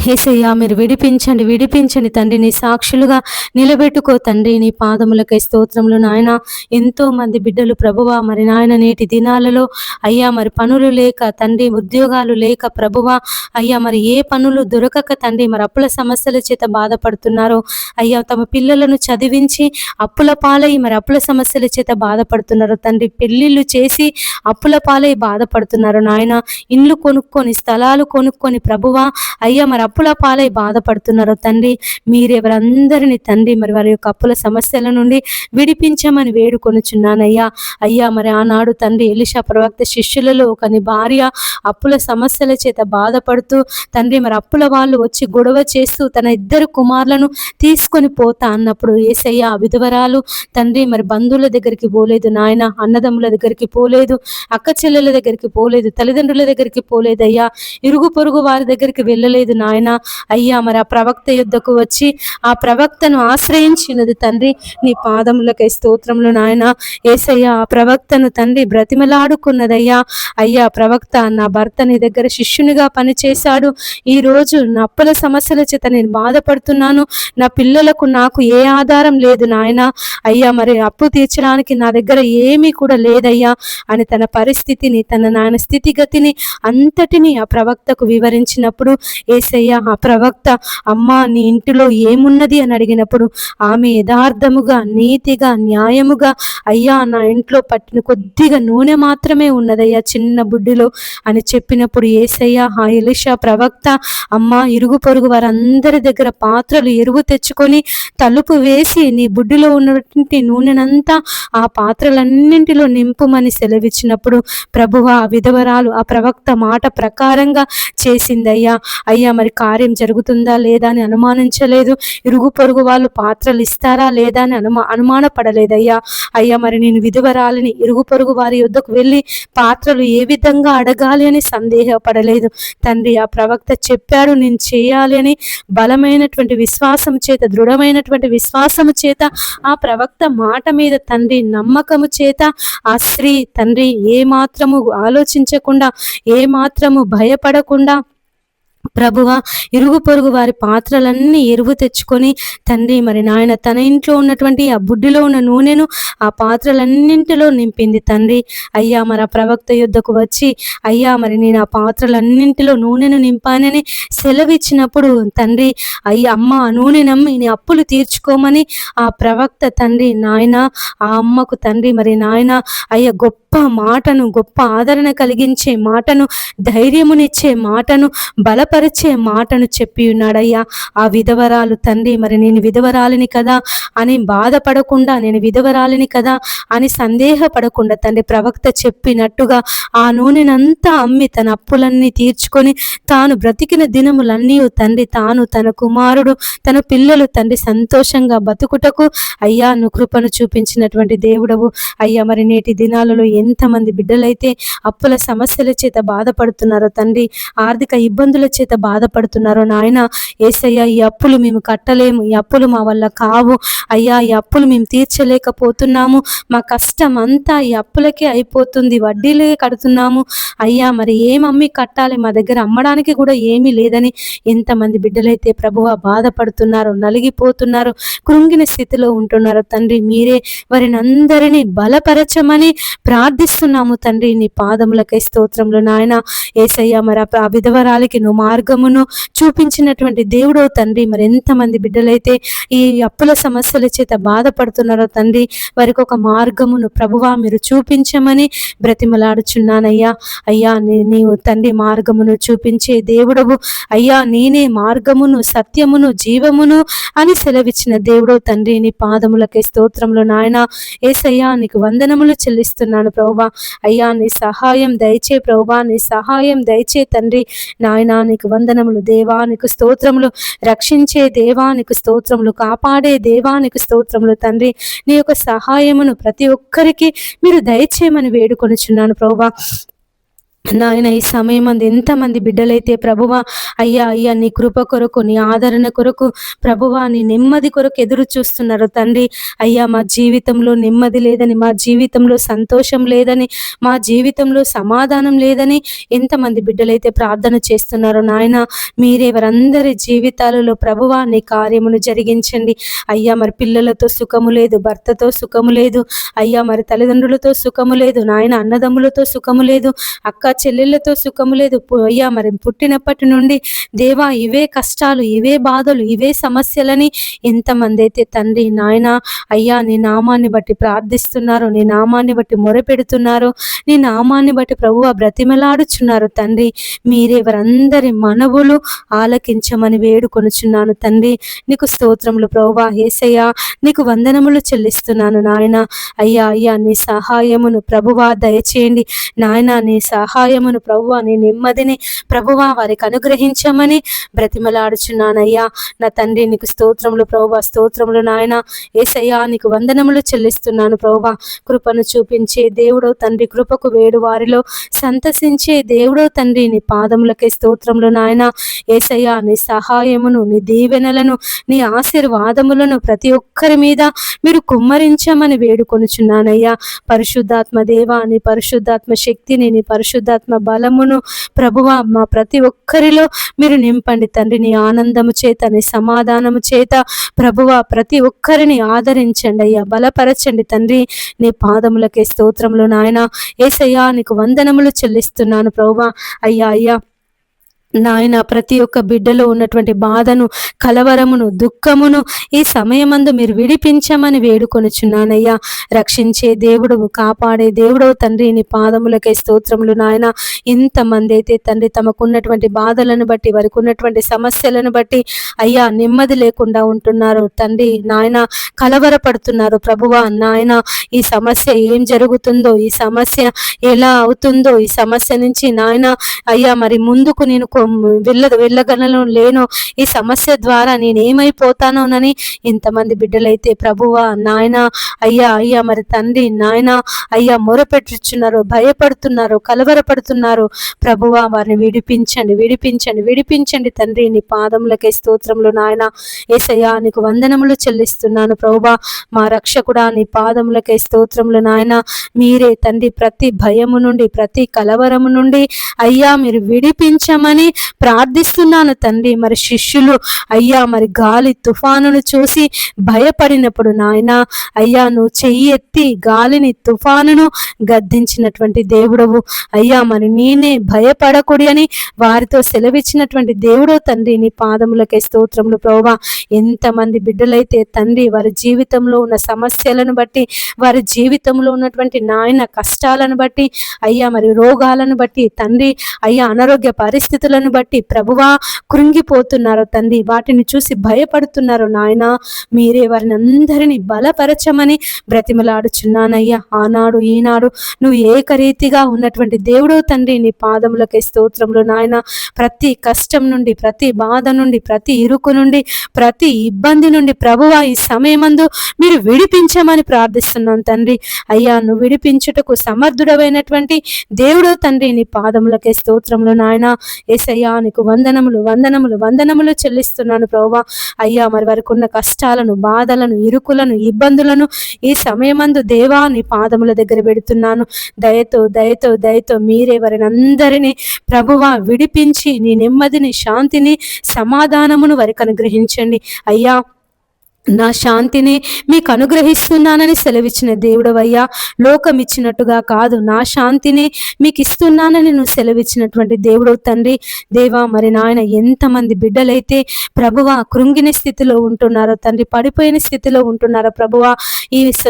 యేసయ్యా మీరు విడిపించండి, విడిపించండి తండ్రి. నీ సాక్షులుగా నిలబెట్టుకో తండ్రి. నీ పాదములకై స్తోత్రములు నాయన. ఎంతో మంది బిడ్డలు ప్రభువా మరి నాయన నేటి దినాలలో అయ్యా మరి పనులు లేక తండ్రి, ఉద్యోగాలు లేక ప్రభువా అయ్యా మరి ఏ పనులు దొరకక తండ్రి మరి అప్పుల సమస్యల చేత బాధపడుతున్నారో అయ్యా. తమ పిల్లలను చదివించి అప్పుల పాలై మరి అప్పుల సమస్యల చేత బాధపడుతున్నారు తండ్రి. పెళ్లిళ్ళు చేసి అప్పుల పాలై బాధపడుతున్నారు నాయన. ఇండ్లు కొనుక్కొని, స్థలాలు కొనుక్కొని ప్రభువా అయ్యా మరి అప్పుల పాలై బాధపడుతున్నారు తండ్రి. మీరెవరందరినీ తండ్రి మరి వారి యొక్క అప్పుల సమస్యల నుండి విడిపించమని వేడుకొనుచున్నానయ్యా. అయ్యా మరి ఆనాడు తండ్రి ఎలీషా ప్రవక్త శిష్యులలో ఒకని భార్య అప్పుల సమస్యల చేత బాధపడుతూ తండ్రి మరి అప్పుల వాళ్ళు వచ్చి గొడవ చేస్తూ తన 2 కుమారులను తీసుకొని పోతా అన్నప్పుడు యేసయ్యా విధవరాలు తండ్రి మరి బంధువుల దగ్గరికి పోలేదు నాయన, అన్నదమ్ముల దగ్గరికి పోలేదు, అక్క చెల్లెల దగ్గరికి పోలేదు, తల్లిదండ్రుల దగ్గరికి పోలేదయ్యా, ఇరుగు పొరుగు వారి దగ్గరికి వెళ్ళలేదు నాయన. అయ్యా మరి ఆ ప్రవక్త యుద్ధకు వచ్చి ఆ ప్రవక్తను ఆశ్రయించినది తండ్రి. నీ పాదములకై స్తోత్రములు నాయన. యేసయ్యా ఆ ప్రవక్తను తండ్రి బ్రతిమలాడుకున్నదయ్యా. అయ్యా ప్రవక్త నా భర్త నీ దగ్గర శిష్యునిగా పనిచేశాడు, ఈ రోజు నా అప్పుల సమస్యల చేత నేను బాధపడుతున్నాను, నా పిల్లలకు నాకు ఏ ఆధారం లేదు నాయన. అయ్యా మరి అప్పు తీర్చడానికి నా దగ్గర ఏమీ కూడా లేదయ్యా అని తన పరిస్థితిని, తన నాయన స్థితిగతిని అంతటిని ఆ ప్రవక్తకు వివరించినప్పుడు యేసయ్య ఆ ప్రవక్త అమ్మా నీ ఇంటిలో ఏమున్నది అని అడిగినప్పుడు ఆమె యథార్థముగా నీతిగా న్యాయముగా అయ్యా నా ఇంట్లో పట్టిన కొద్దిగా నూనె మాత్రమే ఉన్నదయ్యా చిన్న బుడ్డిలో అని చెప్పినప్పుడు యేసయ్య ఆ ఎలీషా ప్రవక్త అమ్మా ఇరుగు పొరుగు వారందరి దగ్గర పాత్రలు ఎరువు తెచ్చుకొని తలుపు వేసి నీ బుడ్డిలో ఉన్నటువంటి నూనెనంతా ఆ పాత్రలన్నింటిలో నింపుమని సెలవిచ్చినప్పుడు ప్రభువా ఆ విధవరాలు ఆ ప్రవక్త మాట ప్రకారంగా చేసిందయ్యా. అయ్యా మరి కార్యం జరుగుతుందా లేదా అని అనుమానించలేదు. ఇరుగు పొరుగు వాళ్ళు పాత్రలు ఇస్తారా లేదా అని అనుమానపడలేదయ్యా. అయ్యా మరి నేను విధవరాలిని ఇరుగు పొరుగు వారి యొద్దకు వెళ్ళి పాత్రలు ఏ విధంగా అడగాలి అని సందేహపడలేదు తండ్రి. ఆ ప్రవక్త చెప్పాడు నేను చేయాలి అని బలమైనటువంటి విశ్వాసం చేత దృఢమైనటువంటి విశ్వాసము చేత ఆ ప్రవక్త మాట మీద తండ్రి నమ్మకము చేత ఆ స్త్రీ తండ్రి ఏ మాత్రము ఆలోచించకుండా ఏ మాత్రము భయపడకుండా ప్రభువా ఇరుగు పొరుగు వారి పాత్రలన్నీ ఎరువు తెచ్చుకొని తండ్రి మరి నాయన తన ఇంట్లో ఉన్నటువంటి ఆ బుడ్డిలో ఉన్న నూనెను ఆ పాత్రలన్నింటిలో నింపింది తండ్రి. అయ్యా మరి ఆ ప్రవక్త యుద్ధకు వచ్చి అయ్యా మరి నేను ఆ పాత్రలన్నింటిలో నూనెను నింపానని సెలవిచ్చినప్పుడు తండ్రి అయ్యా అమ్మ ఆ నూనె నమ్మి నీ అప్పులు తీర్చుకోమని ఆ ప్రవక్త తండ్రి నాయన ఆ అమ్మకు తండ్రి మరి నాయన అయ్యా గొప్ప మాటను గొప్ప ఆదరణ కలిగించే మాటను ధైర్యమునిచ్చే మాటను బలపరిచే మాటను చెప్పి ఉన్నాడయ్యా. ఆ విధవరాలు తండ్రి మరి నేను విధవరాలిని కదా అని బాధపడకుండా నేను విధవరాలిని కదా అని సందేహపడకుండా తండ్రి ప్రవక్త చెప్పినట్టుగా ఆ నూనెనంతా అమ్మి తన అప్పులన్నీ తీర్చుకొని తాను బ్రతికిన దినములన్నీ తండ్రి తాను తన కుమారుడు తన పిల్లలు తండ్రి సంతోషంగా బతుకుటకు అయ్యా నువ్వు కృపను చూపించినటువంటి దేవుడవు. అయ్యా మరి నేటి దినాలలో ఎంతమంది బిడ్డలైతే అప్పుల సమస్యల చేత బాధపడుతున్నారో తండ్రి ఆర్థిక ఇబ్బందుల చేత బాధపడుతున్నారో నాయన యేసయ్యా ఈ అప్పులు మేము కట్టలేము ఈ అప్పులు మా వల్ల కావు అయ్యా ఈ అప్పులు మేము తీర్చలేకపోతున్నాము మా కష్టం అంతా ఈ అప్పులకే అయిపోతుంది వడ్డీలే కడుతున్నాము అయ్యా మరి ఏమమ్మి కట్టాలి మా దగ్గర అమ్మడానికి కూడా ఏమీ లేదని ఎంతమంది బిడ్డలైతే ప్రభువా బాధపడుతున్నారు నలిగిపోతున్నారు కృంగిన స్థితిలో ఉంటున్నారు తండ్రి మీరే వారిని అందరినీ బలపరచమని ప్రార్థిస్తున్నాము తండ్రి. నీ పాదములకై స్తోత్రములు నాయన యేసయ్యా మరి ఆ విధవరాలికి నువ్వు మార్గమును చూపించినటువంటి దేవుడో తండ్రి. మరి ఎంతమంది బిడ్డలైతే ఈ అప్పుల సమస్యల చేత బాధపడుతున్నారో తండ్రి వారికి ఒక మార్గమును ప్రభువా మీరు చూపించమని బ్రతిమలాడుచున్నానయ్యా. అయ్యా నీవు తండ్రి మార్గమును చూపించే దేవుడవు అయ్యా నేనే మార్గమును సత్యమును జీవమును అని సెలవిచ్చిన దేవుడో తండ్రి. నీ పాదములకే స్తోత్రములు నాయన యేసయ్యా నీకు వందనములు చెల్లిస్తున్నాను ప్రభువా. అయ్యా నీ సహాయం దయచే ప్రభువా నీ సహాయం దయచే తండ్రి నాయనా నీకు వందనములు దేవానికి స్తోత్రములు రక్షించే దేవానికి స్తోత్రములు కాపాడే దేవానికి స్తోత్రములు తండ్రి. నీ యొక్క సహాయమును ప్రతి ఒక్కరికి మీరు దయచేయమని వేడుకొనుచున్నాను ప్రభువా. నాయన ఈ సమయం అందు ఎంతమంది బిడ్డలైతే ప్రభువా అయ్యా అయ్యా నీ కృప కొరకు నీ ఆదరణ కొరకు ప్రభువా నీ నెమ్మది కొరకు ఎదురు చూస్తున్నారు తండ్రి. అయ్యా మా జీవితంలో నెమ్మది లేదని మా జీవితంలో సంతోషం లేదని మా జీవితంలో సమాధానం లేదని ఎంతమంది బిడ్డలైతే ప్రార్థన చేస్తున్నారో నాయన మీరే వారందరి జీవితాలలో ప్రభువా నీ కార్యమును జరిగించండి. అయ్యా మరి పిల్లలతో సుఖము లేదు భర్తతో సుఖము లేదు అయ్యా మరి తల్లిదండ్రులతో సుఖము లేదు నాయన అన్నదమ్ములతో సుఖము లేదు అక్క చెల్లెళ్ళతో సుఖము లేదు అయ్యా మరి పుట్టినప్పటి నుండి దేవా ఇవే కష్టాలు ఇవే బాధలు ఇవే సమస్యలని ఎంతమంది అయితే తండ్రి నాయన అయ్యా నీ నామాన్ని బట్టి ప్రార్థిస్తున్నారు నీ నామాన్ని బట్టి మొరపెడుతున్నారు నీ నామాన్ని బట్టి ప్రభువా బ్రతిమలాడుచున్నారు తండ్రి. మీరే వారందరి మనవులు ఆలకించమని వేడుకొనుచున్నాను తండ్రి. నీకు స్తోత్రములు ప్రభువా యేసయ్యా నీకు వందనములు చెల్లిస్తున్నాను నాయన. అయ్యా అయ్యా నీ సహాయమును ప్రభువా దయచేయండి నాయన నీ సహాయమును ప్రభువా నీ నెమ్మదిని ప్రభువా వారికి అనుగ్రహించమని బ్రతిమలాడుచున్నానయ్యా. నా తండ్రి నీకు స్తోత్రములు ప్రభువా స్తోత్రములు నాయన యేసయ్యా నీకు వందనములు చెల్లిస్తున్నాను ప్రభువా. కృపను చూపించే దేవుడో తండ్రి కృపకు వేడు వారిలో సంతసించే దేవుడో తండ్రి నీ పాదములకే స్తోత్రములు నాయన యేసయ్యా నీ సహాయమును నీ దీవెనలను నీ ఆశీర్వాదములను ప్రతి ఒక్కరి మీద మీరు కుమ్మరించమని వేడుకొనుచున్నానయ్యా. పరిశుద్ధాత్మ దేవా నీ పరిశుద్ధాత్మ శక్తిని నీ పరిశుద్ధాత్మ బలమును ప్రభువా మా ప్రతి ఒక్కరిలో మీరు నింపండి తండ్రి. నీ ఆనందము చేత నీ సమాధానము చేత ప్రభువా ప్రతి ఒక్కరిని ఆదరించండి అయ్యా బలపరచండి తండ్రి. నీ పాదములకే స్తోత్రములు నాయన యేసయ్యా నీకు వందనములు చెల్లిస్తున్నాను ప్రభువా. అయ్యా అయ్యా నాయన ప్రతి ఒక్క బిడ్డలో ఉన్నటువంటి బాధను, కలవరమును, దుఃఖమును ఈ సమయమందు మీరు విడిపించమని వేడుకొనుచున్నానయ్యా. రక్షించే దేవుడవు, కాపాడే దేవుడవు తండ్రి, నీ పాదములకే స్తోత్రములు నాయన. ఇంతమంది అయితే తండ్రి తమకున్నటువంటి బాధలను బట్టి, వారికి ఉన్నటువంటి సమస్యలను బట్టి అయ్యా నెమ్మది లేకుండా ఉంటున్నారు తండ్రి నాయన, కలవరపడుతున్నారు ప్రభువా నాయన. ఈ సమస్య ఏం జరుగుతుందో, ఈ సమస్య ఎలా అవుతుందో, ఈ సమస్య నుంచి నాయన అయ్యా మరి ముందుకు నేను వెళ్ళగలను లేను, ఈ సమస్య ద్వారా నేనేమైపోతానోనని ఇంతమంది బిడ్డలైతే ప్రభువా నాయన అయ్యా అయ్యా మరి తండ్రి నాయన అయ్యా మొరపెట్టుచున్నారు, భయపడుతున్నారు, కలవరపడుతున్నారు ప్రభువా. వారిని విడిపించండి, విడిపించండి, విడిపించండి తండ్రి. నీ పాదములకే స్తోత్రములు నాయన. యేసయ్యా నీకు వందనములు చెల్లిస్తున్నాను ప్రభువా. మా రక్షకుడా నీ పాదములకే స్తోత్రములు నాయన. మీరే తండ్రి ప్రతి భయము నుండి, ప్రతి కలవరము నుండి అయ్యా మీరు విడిపించమని ప్రార్థిస్తున్నాను తండ్రి. మరి శిష్యులు అయ్యా మరి గాలి తుఫానును చూసి భయపడినప్పుడు నాయన అయ్యా నువ్వు చెయ్యి ఎత్తి గాలిని తుఫానును గద్దించినటువంటి దేవుడవు అయ్యా. మరి నేనే భయపడకూడి అని వారితో సెలవిచ్చినటువంటి దేవుడో తండ్రి, నీ పాదములకే స్తోత్రములు ప్రభువా. ఎంతమంది బిడ్డలైతే తండ్రి వారి జీవితంలో ఉన్న సమస్యలను బట్టి, వారి జీవితంలో ఉన్నటువంటి నాయన కష్టాలను బట్టి అయ్యా మరి రోగాలను బట్టి తండ్రి అయ్యా అనారోగ్య పరిస్థితులను బట్టి ప్రభువా కృంగిపోతున్నారు తండ్రి, వాటిని చూసి భయపడుతున్నారు నాయన. మీరే వారిని అందరినీ బలపరచమని బ్రతిమలాడుచున్నానయ్యా. ఆనాడు ఈనాడు నువ్వు ఏకరీతిగా ఉన్నటువంటి దేవుడు తండ్రి, నీ పాదములకే స్తోత్రములు నాయన. ప్రతి కష్టం నుండి, ప్రతి బాధ నుండి, ప్రతి ఇరుకు నుండి, ప్రతి ఇబ్బంది నుండి ప్రభువా ఈ సమయమందు మీరు విడిపించమని ప్రార్థిస్తున్నాను తండ్రి. అయ్యా నువ్వు విడిపించుటకు సమర్థుడమైనటువంటి దేవుడు తండ్రి, నీ పాదములకే స్తోత్రములు నాయన. యేసయ్యా నీకు వందనములు, వందనములు, వందనములు చెల్లిస్తున్నాను ప్రభువా. అయ్యా మరి వారికి ఉన్న కష్టాలను, బాధలను, ఇరుకులను, ఇబ్బందులను ఈ సమయమందు దేవా నీ పాదముల దగ్గర పెడుతున్నాను. దయతో దయతో దయతో మీరే వారిని అందరినీ ప్రభువా విడిపించి నీ నెమ్మదిని, శాంతిని, సమాధానమును వారికి అనుగ్రహించండి అయ్యా. నా శాంతిని మీకు అనుగ్రహిస్తున్నానని సెలవిచ్చిన దేవుడవయ్యా. లోకం ఇచ్చినట్టుగా కాదు, నా శాంతిని మీకు ఇస్తున్నానని నువ్వు సెలవిచ్చినటువంటి దేవుడు తండ్రి. దేవా మరి నాయన ఎంతమంది బిడ్డలైతే ప్రభువా కృంగిన స్థితిలో ఉంటున్నారో తండ్రి, పడిపోయిన స్థితిలో ఉంటున్నారో ప్రభువా.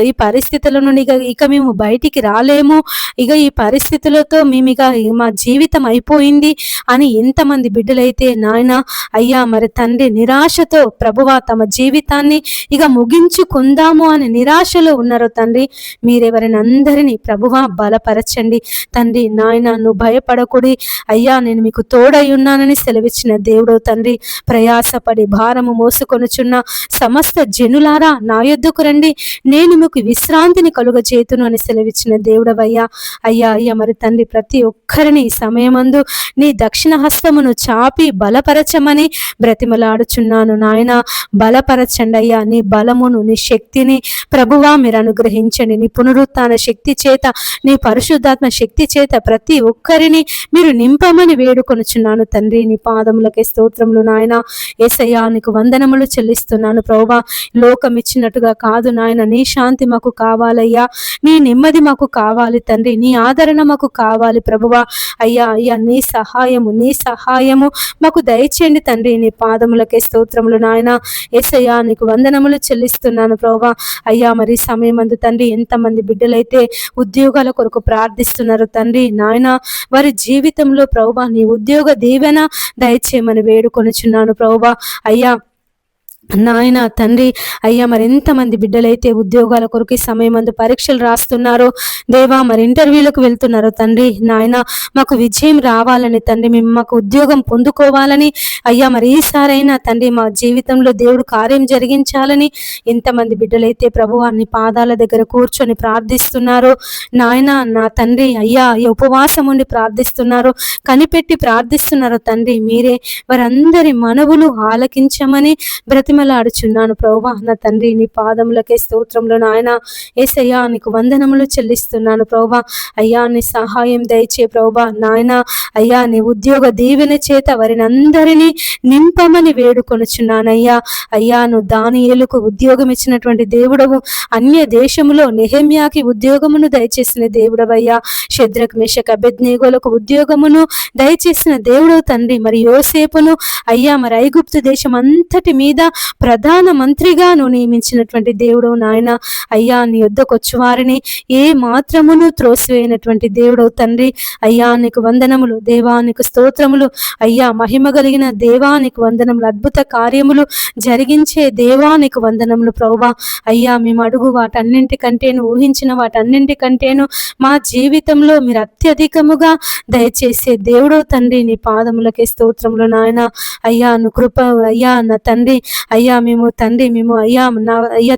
ఈ పరిస్థితుల నుండి ఇక మేము బయటికి రాలేము, ఇక ఈ పరిస్థితులతో మేము మా జీవితం అయిపోయింది అని ఎంతమంది బిడ్డలైతే నాయన అయ్యా మరి తండ్రి నిరాశతో ప్రభువా తమ జీవితాన్ని ఇక ముగించుకుందాము అని నిరాశలో ఉన్నారు తండ్రి. మీరెవరిని అందరినీ ప్రభువా బలపరచండి తండ్రి నాయన. నువ్వు భయపడకూడి అయ్యా నేను మీకు తోడై ఉన్నానని సెలవిచ్చిన దేవుడు తండ్రి. ప్రయాసపడి భారము మోసుకొనుచున్న సమస్త జనులారా నా యొద్దకు రండి, నేను మీకు విశ్రాంతిని కలుగచేతును అని సెలవిచ్చిన దేవుడవయ్యా. అయ్యా అయ్యా మరి తండ్రి ప్రతి ఒక్కరిని సమయమందు నీ దక్షిణ హస్తమును చాపి బలపరచమని బ్రతిమలాడుచున్నాను నాయన. బలపరచండి అయ్యా. నీ బలమును, నీ శక్తిని ప్రభువా మీరు అనుగ్రహించండి. నీ పునరుత్థాన శక్తి చేత, నీ పరిశుద్ధాత్మ శక్తి చేత ప్రతి ఒక్కరిని మీరు నింపమని వేడుకొనుచున్నాను తండ్రి. నీ పాదములకే స్తోత్రములు నాయన. యేసయ్యా నీకు వందనములు చెల్లిస్తున్నాను ప్రభువా. లోకం ఇచ్చినట్టుగా కాదు నాయన, నీ శాంతి మాకు కావాలయ్యా, నీ నెమ్మది మాకు కావాలి తండ్రి, నీ ఆదరణ మాకు కావాలి ప్రభువా. అయ్యా అయ్యా నీ సహాయము మాకు దయచేయండి తండ్రి. నీ పాదములకే స్తోత్రములు నాయన. యేసయ్యా నీకు వందనములు చెల్లిస్తున్నాను ప్రభువా. అయ్యా మరి సమయమందు తండ్రి ఎంతమంది బిడ్డలైతే ఉద్యోగాల కొరకు ప్రార్థిస్తున్నారు తండ్రి నాయన, వారి జీవితంలో ప్రభువా నీ ఉద్యోగ దీవెన దయచేయమని వేడుకొనుచున్నాను ప్రభువా. అయ్యా నాయన తండ్రి అయ్యా మరి ఎంతమంది బిడ్డలైతే ఉద్యోగాల కొరకు సమయమందు పరీక్షలు రాస్తున్నారో దేవా, మరి ఇంటర్వ్యూలకు వెళ్తున్నారో తండ్రి నాయన, మాకు విజయం రావాలని తండ్రి, మేము మాకు ఉద్యోగం పొందుకోవాలని అయ్యా మరి ఈసారైనా తండ్రి మా జీవితంలో దేవుడు కార్యం జరిగించాలని ఎంతమంది బిడ్డలైతే ప్రభువా నీ పాదాల దగ్గర కూర్చొని ప్రార్థిస్తున్నారో నాయన, నా తండ్రి అయ్యా ఉపవాసం ఉండి ప్రార్థిస్తున్నారో, కనిపెట్టి ప్రార్థిస్తున్నారో తండ్రి, మీరే వారందరి మనవులు ఆలకించమని బ్రతిమ బ్రతిమలాడుచున్నాను ప్రభువా. నా తండ్రి నీ పాదములకే స్తోత్రములు నాయన. యేసయ్యా నీకు వందనములు చెల్లిస్తున్నాను ప్రభువా. అయ్యా నీ సహాయం దయచే ప్రభువా నాయన. అయ్యా నీ ఉద్యోగ దీవెన చేత వారిని అందరినీ నింపమని వేడుకొనుచున్నానయ్యా. అయ్యా నువ్వు దానియేలుకు ఉద్యోగం ఇచ్చినటువంటి దేవుడవు, అన్య దేశములో నెహెమ్యాకి ఉద్యోగమును దయచేసిన దేవుడవయ్యా. షద్రక్ మేషక్ అబేద్నెగోలకు ఉద్యోగమును దయచేసిన దేవుడవు తండ్రి. మరి యోసేపును అయ్యా మరి ఐగుప్తు దేశం అంతటి మీద ప్రధాన మంత్రిగా నువ్వు నియమించినటువంటి దేవుడవు నాయన. అయ్యా నీ యొద్దకు వచ్చి వారిని ఏ మాత్రమును త్రోసివేయనటువంటి దేవుడవు తండ్రి. అయ్యా నీకు వందనములు దేవా, నీకు స్తోత్రములు అయ్యా. మహిమ కలిగిన దేవా నీకు వందనములు. అద్భుత కార్యములు జరిగించే దేవా నీకు వందనములు ప్రభువా. అయ్యా మేము అడుగు వాటన్నింటికంటేను, ఊహించిన వాటన్నింటికంటేను మా జీవితంలో మీరు అత్యధికముగా దయచేసే దేవుడో తండ్రి. నీ పాదములకే స్తోత్రములు నాయన. అయ్యా నువ్వు కృప అయ్యా నా తండ్రి. అయ్యా మేము తండ్రి మేము అయ్యా నా అయ్యా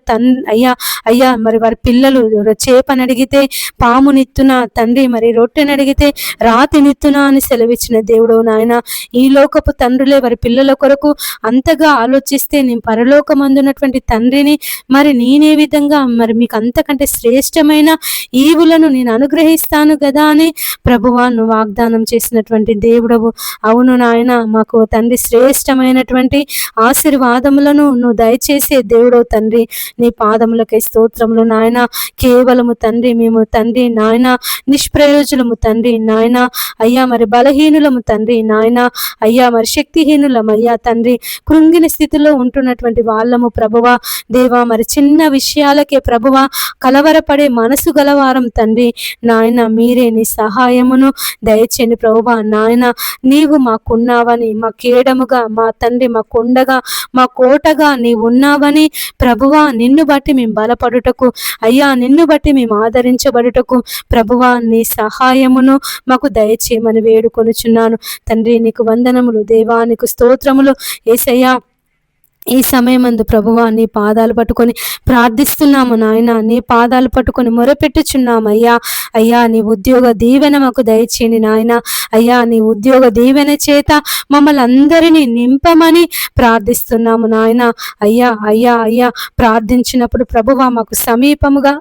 అయ్యా అయ్యా మరి వారి పిల్లలు చేపని అడిగితే పామునిత్తున తండ్రి, మరి రొట్టెని అడిగితే రాతినిత్తున అని సెలవిచ్చిన దేవుడు నాయన. ఈ లోకపు తండ్రులే వారి పిల్లల కొరకు అంతగా ఆలోచిస్తే నేను పరలోకమందున్నటువంటి తండ్రిని మరి నేనే విధంగా మరి మీకు అంతకంటే శ్రేష్టమైన ఈవులను నేను అనుగ్రహిస్తాను కదా అని ప్రభువా నువ్వు వాగ్దానం చేసినటువంటి దేవుడవు. అవును నాయన, మాకు తండ్రి శ్రేష్టమైనటువంటి ఆశీర్వాదములను నువ్వు దయచేసే దేవుడవు తండ్రి. నీ పాదములకై స్తోత్రములు నాయన. కేవలము తండ్రి మేము తండ్రి నాయన నిష్ప్రయోజనము తండ్రి నాయన. అయ్యా మరి బలహీనులము తండ్రి నాయన. అయ్యా మరి శక్తిహీనులము అయ్యా తండ్రి. కృంగిన స్థితిలో ఉంటున్నటువంటి వాళ్ళము ప్రభువా దేవా. మరి చిన్న విషయాలకే ప్రభువా కలవరపడే మనసు గలవారం తండ్రి నాయన. మీరే నీ సహాయమును దయచేయండి ప్రభువా నాయన. నీవు మాకున్నావని, మా కేడముగా మా తండ్రి, మా కొండగా మా కోటగా నీవు ఉన్నావని ప్రభువా. నిన్ను బట్టి మేము బలపడుటకు అయ్యా, నిన్ను బట్టి మేము ఆదరించబడుటకు ప్రభువా నీ సహాయమును మాకు దయచేయమని వేడుకొనుచున్నాను తండ్రి. నీకు వందనములు దేవా, నీకు స్తోత్రములు యేసయ్యా. ఈ సమయమందు ప్రభువా నీ పాదాలు పట్టుకొని ప్రార్థిస్తున్నాము నాయన. నీ పాదాలు పట్టుకొని మొరపెట్టుచున్నాము అయ్యా. అయ్యా నీ ఉద్యోగ దీవెన మాకు దయచేయండి నాయన. అయ్యా నీ ఉద్యోగ దీవెన చేత మమ్మల్ని అందరినీ నింపమని ప్రార్థిస్తున్నాము నాయన. అయ్యా అయ్యా అయ్యా ప్రార్థించినప్పుడు ప్రభువా మాకు సమీపముగా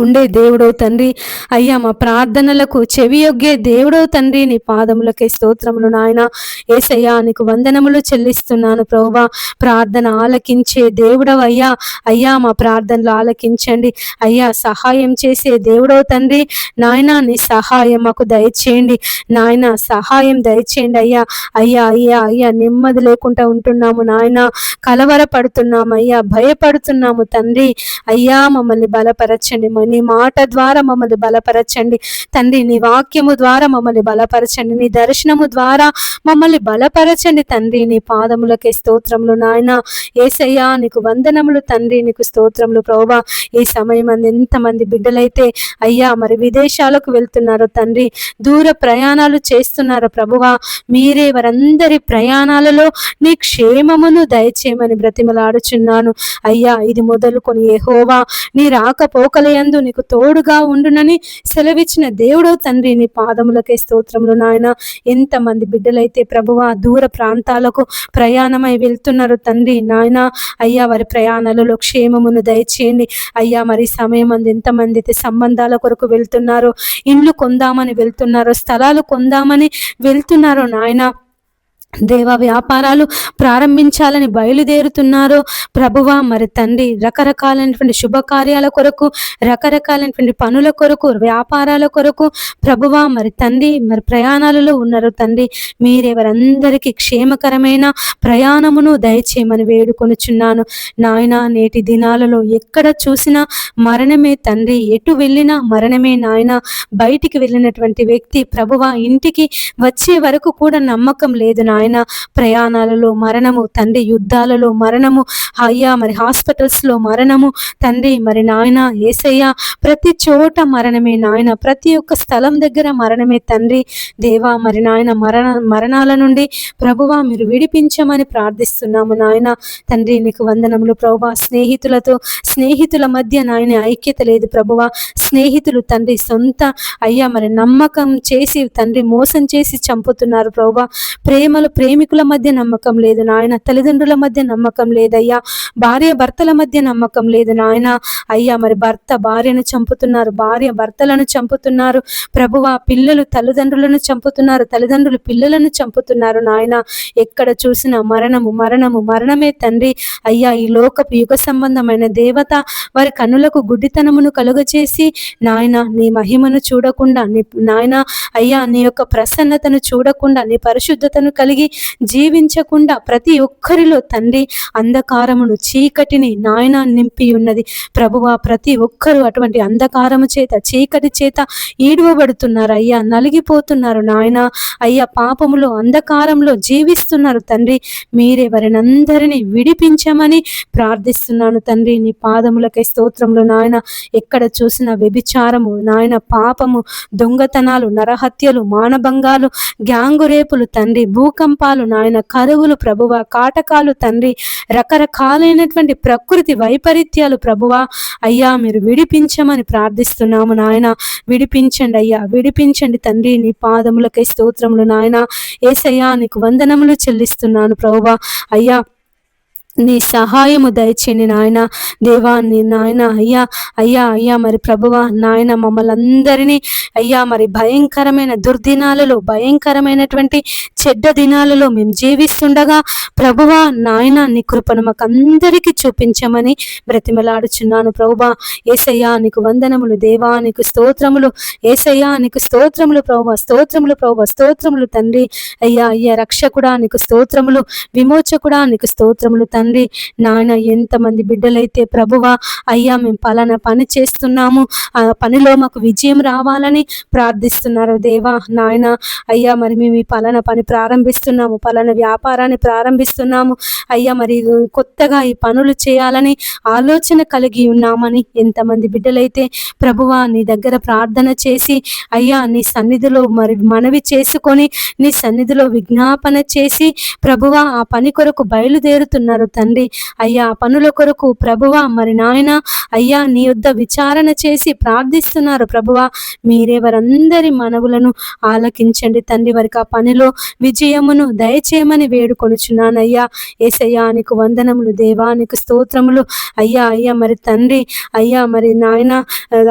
ఉండే దేవుడవు తండ్రి. అయ్యా మా ప్రార్థనలకు చెవియొగ్గే దేవుడవు తండ్రి. నీ పాదములకే స్తోత్రములు నాయన. యేసయ్యా నీకు వందనములు చెల్లిస్తున్నాను ప్రభువా. ప్రార్థన ఆలకించే దేవుడవు అయ్యా. అయ్యా మా ప్రార్థనలు ఆలకించండి అయ్యా. సహాయం చేసే దేవుడవు తండ్రి నాయన. నీ సహాయం మాకు దయచేయండి నాయన. సహాయం దయచేయండి అయ్యా. అయ్యా అయ్యా అయ్యా నెమ్మది లేకుండా ఉంటున్నాము నాయన. కలవరపడుతున్నాము అయ్యా, భయపడుతున్నాము తండ్రి. అయ్యా మమ్మల్ని బలపరచండి. నీ మాట ద్వారా మమ్మల్ని బలపరచండి తండ్రి. నీ వాక్యము ద్వారా మమ్మల్ని బలపరచండి. నీ దర్శనము ద్వారా మమ్మల్ని బలపరచండి తండ్రి. నీ పాదములకే స్తోత్రములు నాయన. యేసయ్యా నీకు వందనములు తండ్రి. నీకు స్తోత్రములు ప్రభువా. ఈ సమయం ఎంతమంది బిడ్డలైతే అయ్యా మరి విదేశాలకు వెళ్తున్నారు తండ్రి, దూర ప్రయాణాలు చేస్తున్నారు ప్రభువా. మీరే వారందరి ప్రయాణాలలో నీ క్షేమమును దయచేయమని బ్రతిమలాడుచున్నాను అయ్యా. ఇది మొదలుకొని యెహోవా నీ రాకపోకలయందు నీకు తోడుగా ఉండునని సెలవిచ్చిన దేవుడో తండ్రి. నీ పాదములకే స్తోత్రములు నాయన. ఎంతమంది బిడ్డలైతే ప్రభువా దూర ప్రాంతాలకు ప్రయాణమై వెళ్తున్నారు తండ్రి నాయన. అయ్యా వారి ప్రయాణాలలో క్షేమమును దయచేయండి అయ్యా. మరి సమయం ఎంతమంది అయితే సంబంధాల కొరకు వెళ్తున్నారో, ఇండ్లు కొందామని వెళ్తున్నారో, స్థలాలు కొందామని వెళ్తున్నారో నాయన దేవా. వ్యాపారాలు ప్రారంభించాలని బయలుదేరుతున్నారో ప్రభువా మరి తండ్రి. రకరకాలైనటువంటి శుభకార్యాల కొరకు, రకరకాలైనటువంటి పనుల కొరకు, వ్యాపారాల కొరకు ప్రభువా మరి తండ్రి మరి ప్రయాణాలలో ఉన్నారు తండ్రి. మీరెవరందరికీ క్షేమకరమైన ప్రయాణమును దయచేయమని వేడుకొనుచున్నాను నాయన. నేటి దినాలలో ఎక్కడ చూసినా మరణమే తండ్రి. ఎటు వెళ్ళినా మరణమే నాయన. బయటికి వెళ్ళినటువంటి వ్యక్తి ప్రభువా ఇంటికి వచ్చే వరకు కూడా నమ్మకం లేదు నాయన. ప్రయాణాలలో మరణము తండ్రి, యుద్ధాలలో మరణము అయ్యా, మరి హాస్పిటల్స్లో మరణము తండ్రి. మరి నాయన యేసయ్యా ప్రతి చోట మరణమే నాయన. ప్రతి ఒక్క స్థలం దగ్గర మరణమే తండ్రి దేవా. మరి నాయన మరణాల నుండి ప్రభువా మీరు విడిపించమని ప్రార్థిస్తున్నాము నాయన తండ్రి. నీకు వందనములు ప్రభువా. స్నేహితుల మధ్య నాయన ఐక్యత లేదు ప్రభువా. స్నేహితులు తండ్రి సొంత అయ్యా మరి నమ్మకం చేసి తండ్రి మోసం చేసి చంపుతున్నారు ప్రభువా. ప్రేమలు ప్రేమికుల మధ్య నమ్మకం లేదు నాయన, తల్లిదండ్రుల మధ్య నమ్మకం లేదయ్యా, భార్య భర్తల మధ్య నమ్మకం లేదు నాయన. అయ్యా మరి భర్త భార్యను చంపుతున్నారు, భార్య భర్తలను చంపుతున్నారు ప్రభువా, పిల్లలు తల్లిదండ్రులను చంపుతున్నారు, తల్లిదండ్రులు పిల్లలను చంపుతున్నారు నాయన. ఎక్కడ చూసినా మరణము మరణము మరణమే తండ్రి. అయ్యా ఈ లోకపు యుగ సంబంధమైన దేవత వారి కన్నులకు గుడ్డితనమును కలుగచేసి నాయన నీ మహిమను చూడకుండా, నీ నాయన అయ్యా నీ యొక్క ప్రసన్నతను చూడకుండా, నీ పరిశుద్ధతను కలిగి జీవించకుండా ప్రతి ఒక్కరిలో తండ్రి అంధకారమును చీకటిని నాయన నింపి ఉన్నది ప్రభువా. ప్రతి ఒక్కరూ అటువంటి అంధకారము చేత చీకటి చేత ఈడువబడుతున్నారు అయ్యా, నలిగిపోతున్నారు నాయన. అయ్యా పాపములో అంధకారంలో జీవిస్తున్నారు తండ్రి. మీరే వారిని అందరినీ విడిపించమని ప్రార్థిస్తున్నాను తండ్రి. నీ పాదములకై స్తోత్రములు నాయన. ఎక్కడ చూసిన వ్యభిచారము నాయన, పాపము, దొంగతనాలు, నరహత్యలు, మానభంగాలు, గ్యాంగు రేపులు తండ్రి, భూకంపాలు నాయన, కరువులు ప్రభువా, కాటకాలు తండ్రి, రకరకాలైనటువంటి ప్రకృతి వైపరీత్యాలు ప్రభువా. అయ్యా మీరు విడిపించమని ప్రార్థిస్తున్నాము నాయన. విడిపించండి అయ్యా, విడిపించండి తండ్రి. నీ పాదములకై స్తోత్రములు నాయన. యేసయ్యా నీకు వందనములు చెల్లిస్తున్నాను ప్రభువా. అయ్యా నీ సహాయము దయచేయండి నాయన. దేవా నీ నాయన అయ్యా అయ్యా అయ్యా మరి ప్రభువా నాయన మమ్మల్ని అందరినీ అయ్యా మరి భయంకరమైన దుర్దినాలలో, భయంకరమైనటువంటి చెడ్డ దినాలలో మేము జీవిస్తుండగా ప్రభువా నాయన నీ కృపను మాకు అందరికీ చూపించమని బ్రతిమలాడుచున్నాను ప్రభువా. యేసయ్యా నీకు వందనములు దేవా, నీకు స్తోత్రములు యేసయ్యా, నీకు స్తోత్రములు ప్రభువా, స్తోత్రములు ప్రభువా, స్తోత్రములు తండ్రి. అయ్యా అయ్యా రక్షకుడా నీకు స్తోత్రములు, విమోచకుడా నీకు స్తోత్రములు తండ్రి. నాయన ఎంతమంది బిడ్డలైతే ప్రభువా అయ్యా మేము పలానా పని చేస్తున్నాము, ఆ పనిలో మాకు విజయం రావాలని ప్రార్థిస్తున్నారు దేవా నాయన. అయ్యా మరి మేము ఈ పలానా పని ప్రారంభిస్తున్నాము, పలానా వ్యాపారాన్ని ప్రారంభిస్తున్నాము అయ్యా, మరి కొత్తగా ఈ పనులు చేయాలని ఆలోచన కలిగి ఉన్నామని ఎంతమంది బిడ్డలైతే ప్రభువా నీ దగ్గర ప్రార్థన చేసి అయ్యా నీ సన్నిధిలో మరి మనవి చేసుకొని, నీ సన్నిధిలో విజ్ఞాపన చేసి ప్రభువా ఆ పని కొరకు బయలుదేరుతున్నారు తండ్రి. అయ్యా పనుల కొరకు ప్రభువా మరి నాయన అయ్యా నీ యొద్ద విచారణ చేసి ప్రార్థిస్తున్నారు ప్రభువా. మీరే వారందరి మనవులను ఆలకించండి తండ్రి. వారికి ఆ పనిలో విజయమును దయచేయమని వేడుకొనుచున్నానయ్యా. యేసయ్యా నీకు వందనములు దేవా, నీకు స్తోత్రములు అయ్యా. అయ్యా మరి తండ్రి అయ్యా మరి నాయన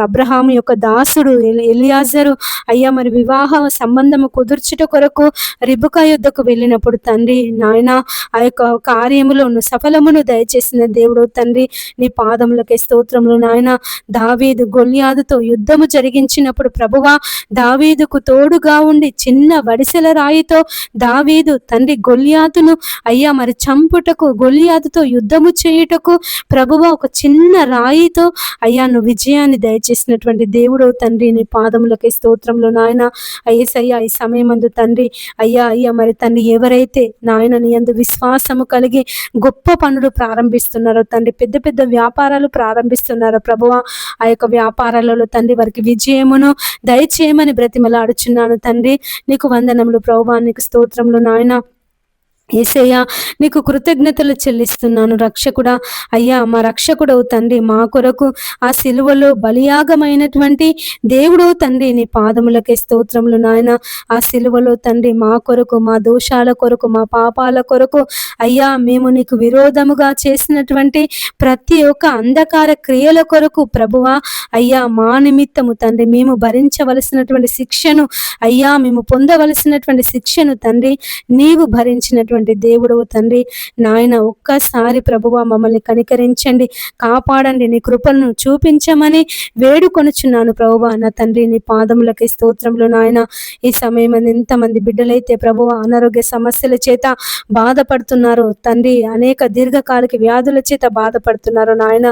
అబ్రహాము యొక్క దాసుడు ఎలియాజరు అయ్యా మరి వివాహ సంబంధము కుదుర్చుట కొరకు రిబకా యుద్ధకు వెళ్ళినప్పుడు తండ్రి నాయన ఆ యొక్క కార్యములో సఫలమును దయచేసిన దేవుడు తండ్రి. నీ పాదములకే స్తోత్రములు నాయన. దావీదు గొల్యాదుతో యుద్ధము జరిగించినప్పుడు ప్రభువా దావీదుకు తోడుగా ఉండి చిన్న వడిసెల రాయితో దావీదు తండ్రి గొల్యాదును అయ్యా మరి చంపుటకు, గొల్యాదుతో యుద్ధము చేయుటకు ప్రభువా ఒక చిన్న రాయితో అయ్యా నువ్వు విజయాన్ని దయచేసినటువంటి దేవుడు తండ్రి. నీ పాదములకే స్తోత్రములు నాయన. అయ్యేసయ్యా ఈ సమయమందు తండ్రి అయ్యా అయ్యా మరి తండ్రి ఎవరైతే నాయన నీ యందు విశ్వాసము కలిగి గొప్ప పనులు ప్రారంభిస్తున్నారో తండ్రి, పెద్ద పెద్ద వ్యాపారాలు ప్రారంభిస్తున్నారో ప్రభువా ఆ యొక్క వ్యాపారాలలో తండ్రి వారికి విజయమును దయచేయమని బ్రతిమలాడుచున్నాను తండ్రి. నీకు వందనములు ప్రభువా, నీకు స్తోత్రములు నాయన. యేసయ్యా నీకు కృతజ్ఞతలు చెల్లిస్తున్నాను రక్షకుడా. అయ్యా మా రక్షకుడవు తండ్రి, మా కొరకు ఆ సిలువలో బలియాగమైనటువంటి దేవుడవు తండ్రి. నీ పాదములకే స్తోత్రములు నాయన. ఆ సిలువలో తండ్రి మా కొరకు, మా దోషాల కొరకు, మా పాపాల కొరకు అయ్యా మేము నీకు విరోధముగా చేసినటువంటి ప్రతి ఒక్క అంధకార క్రియల కొరకు ప్రభువా అయ్యా మా నిమిత్తము తండ్రి మేము భరించవలసినటువంటి శిక్షను అయ్యా, మేము పొందవలసినటువంటి శిక్షను తండ్రి నీవు భరించినటువంటి దేవుడవు తండ్రి నాయన. ఒక్కసారి ప్రభువా మమ్మల్ని కనికరించండి, కాపాడండి, నీ కృపలను చూపించమని వేడుకొనుచున్నాను ప్రభువా నా తండ్రి. నీ పాదములకి స్తోత్రములు నాయన. ఈ సమయం ఎంతమంది బిడ్డలైతే ప్రభువా అనారోగ్య సమస్యల చేత బాధపడుతున్నారు తండ్రి, అనేక దీర్ఘకాలిక వ్యాధుల చేత బాధపడుతున్నారు నాయన.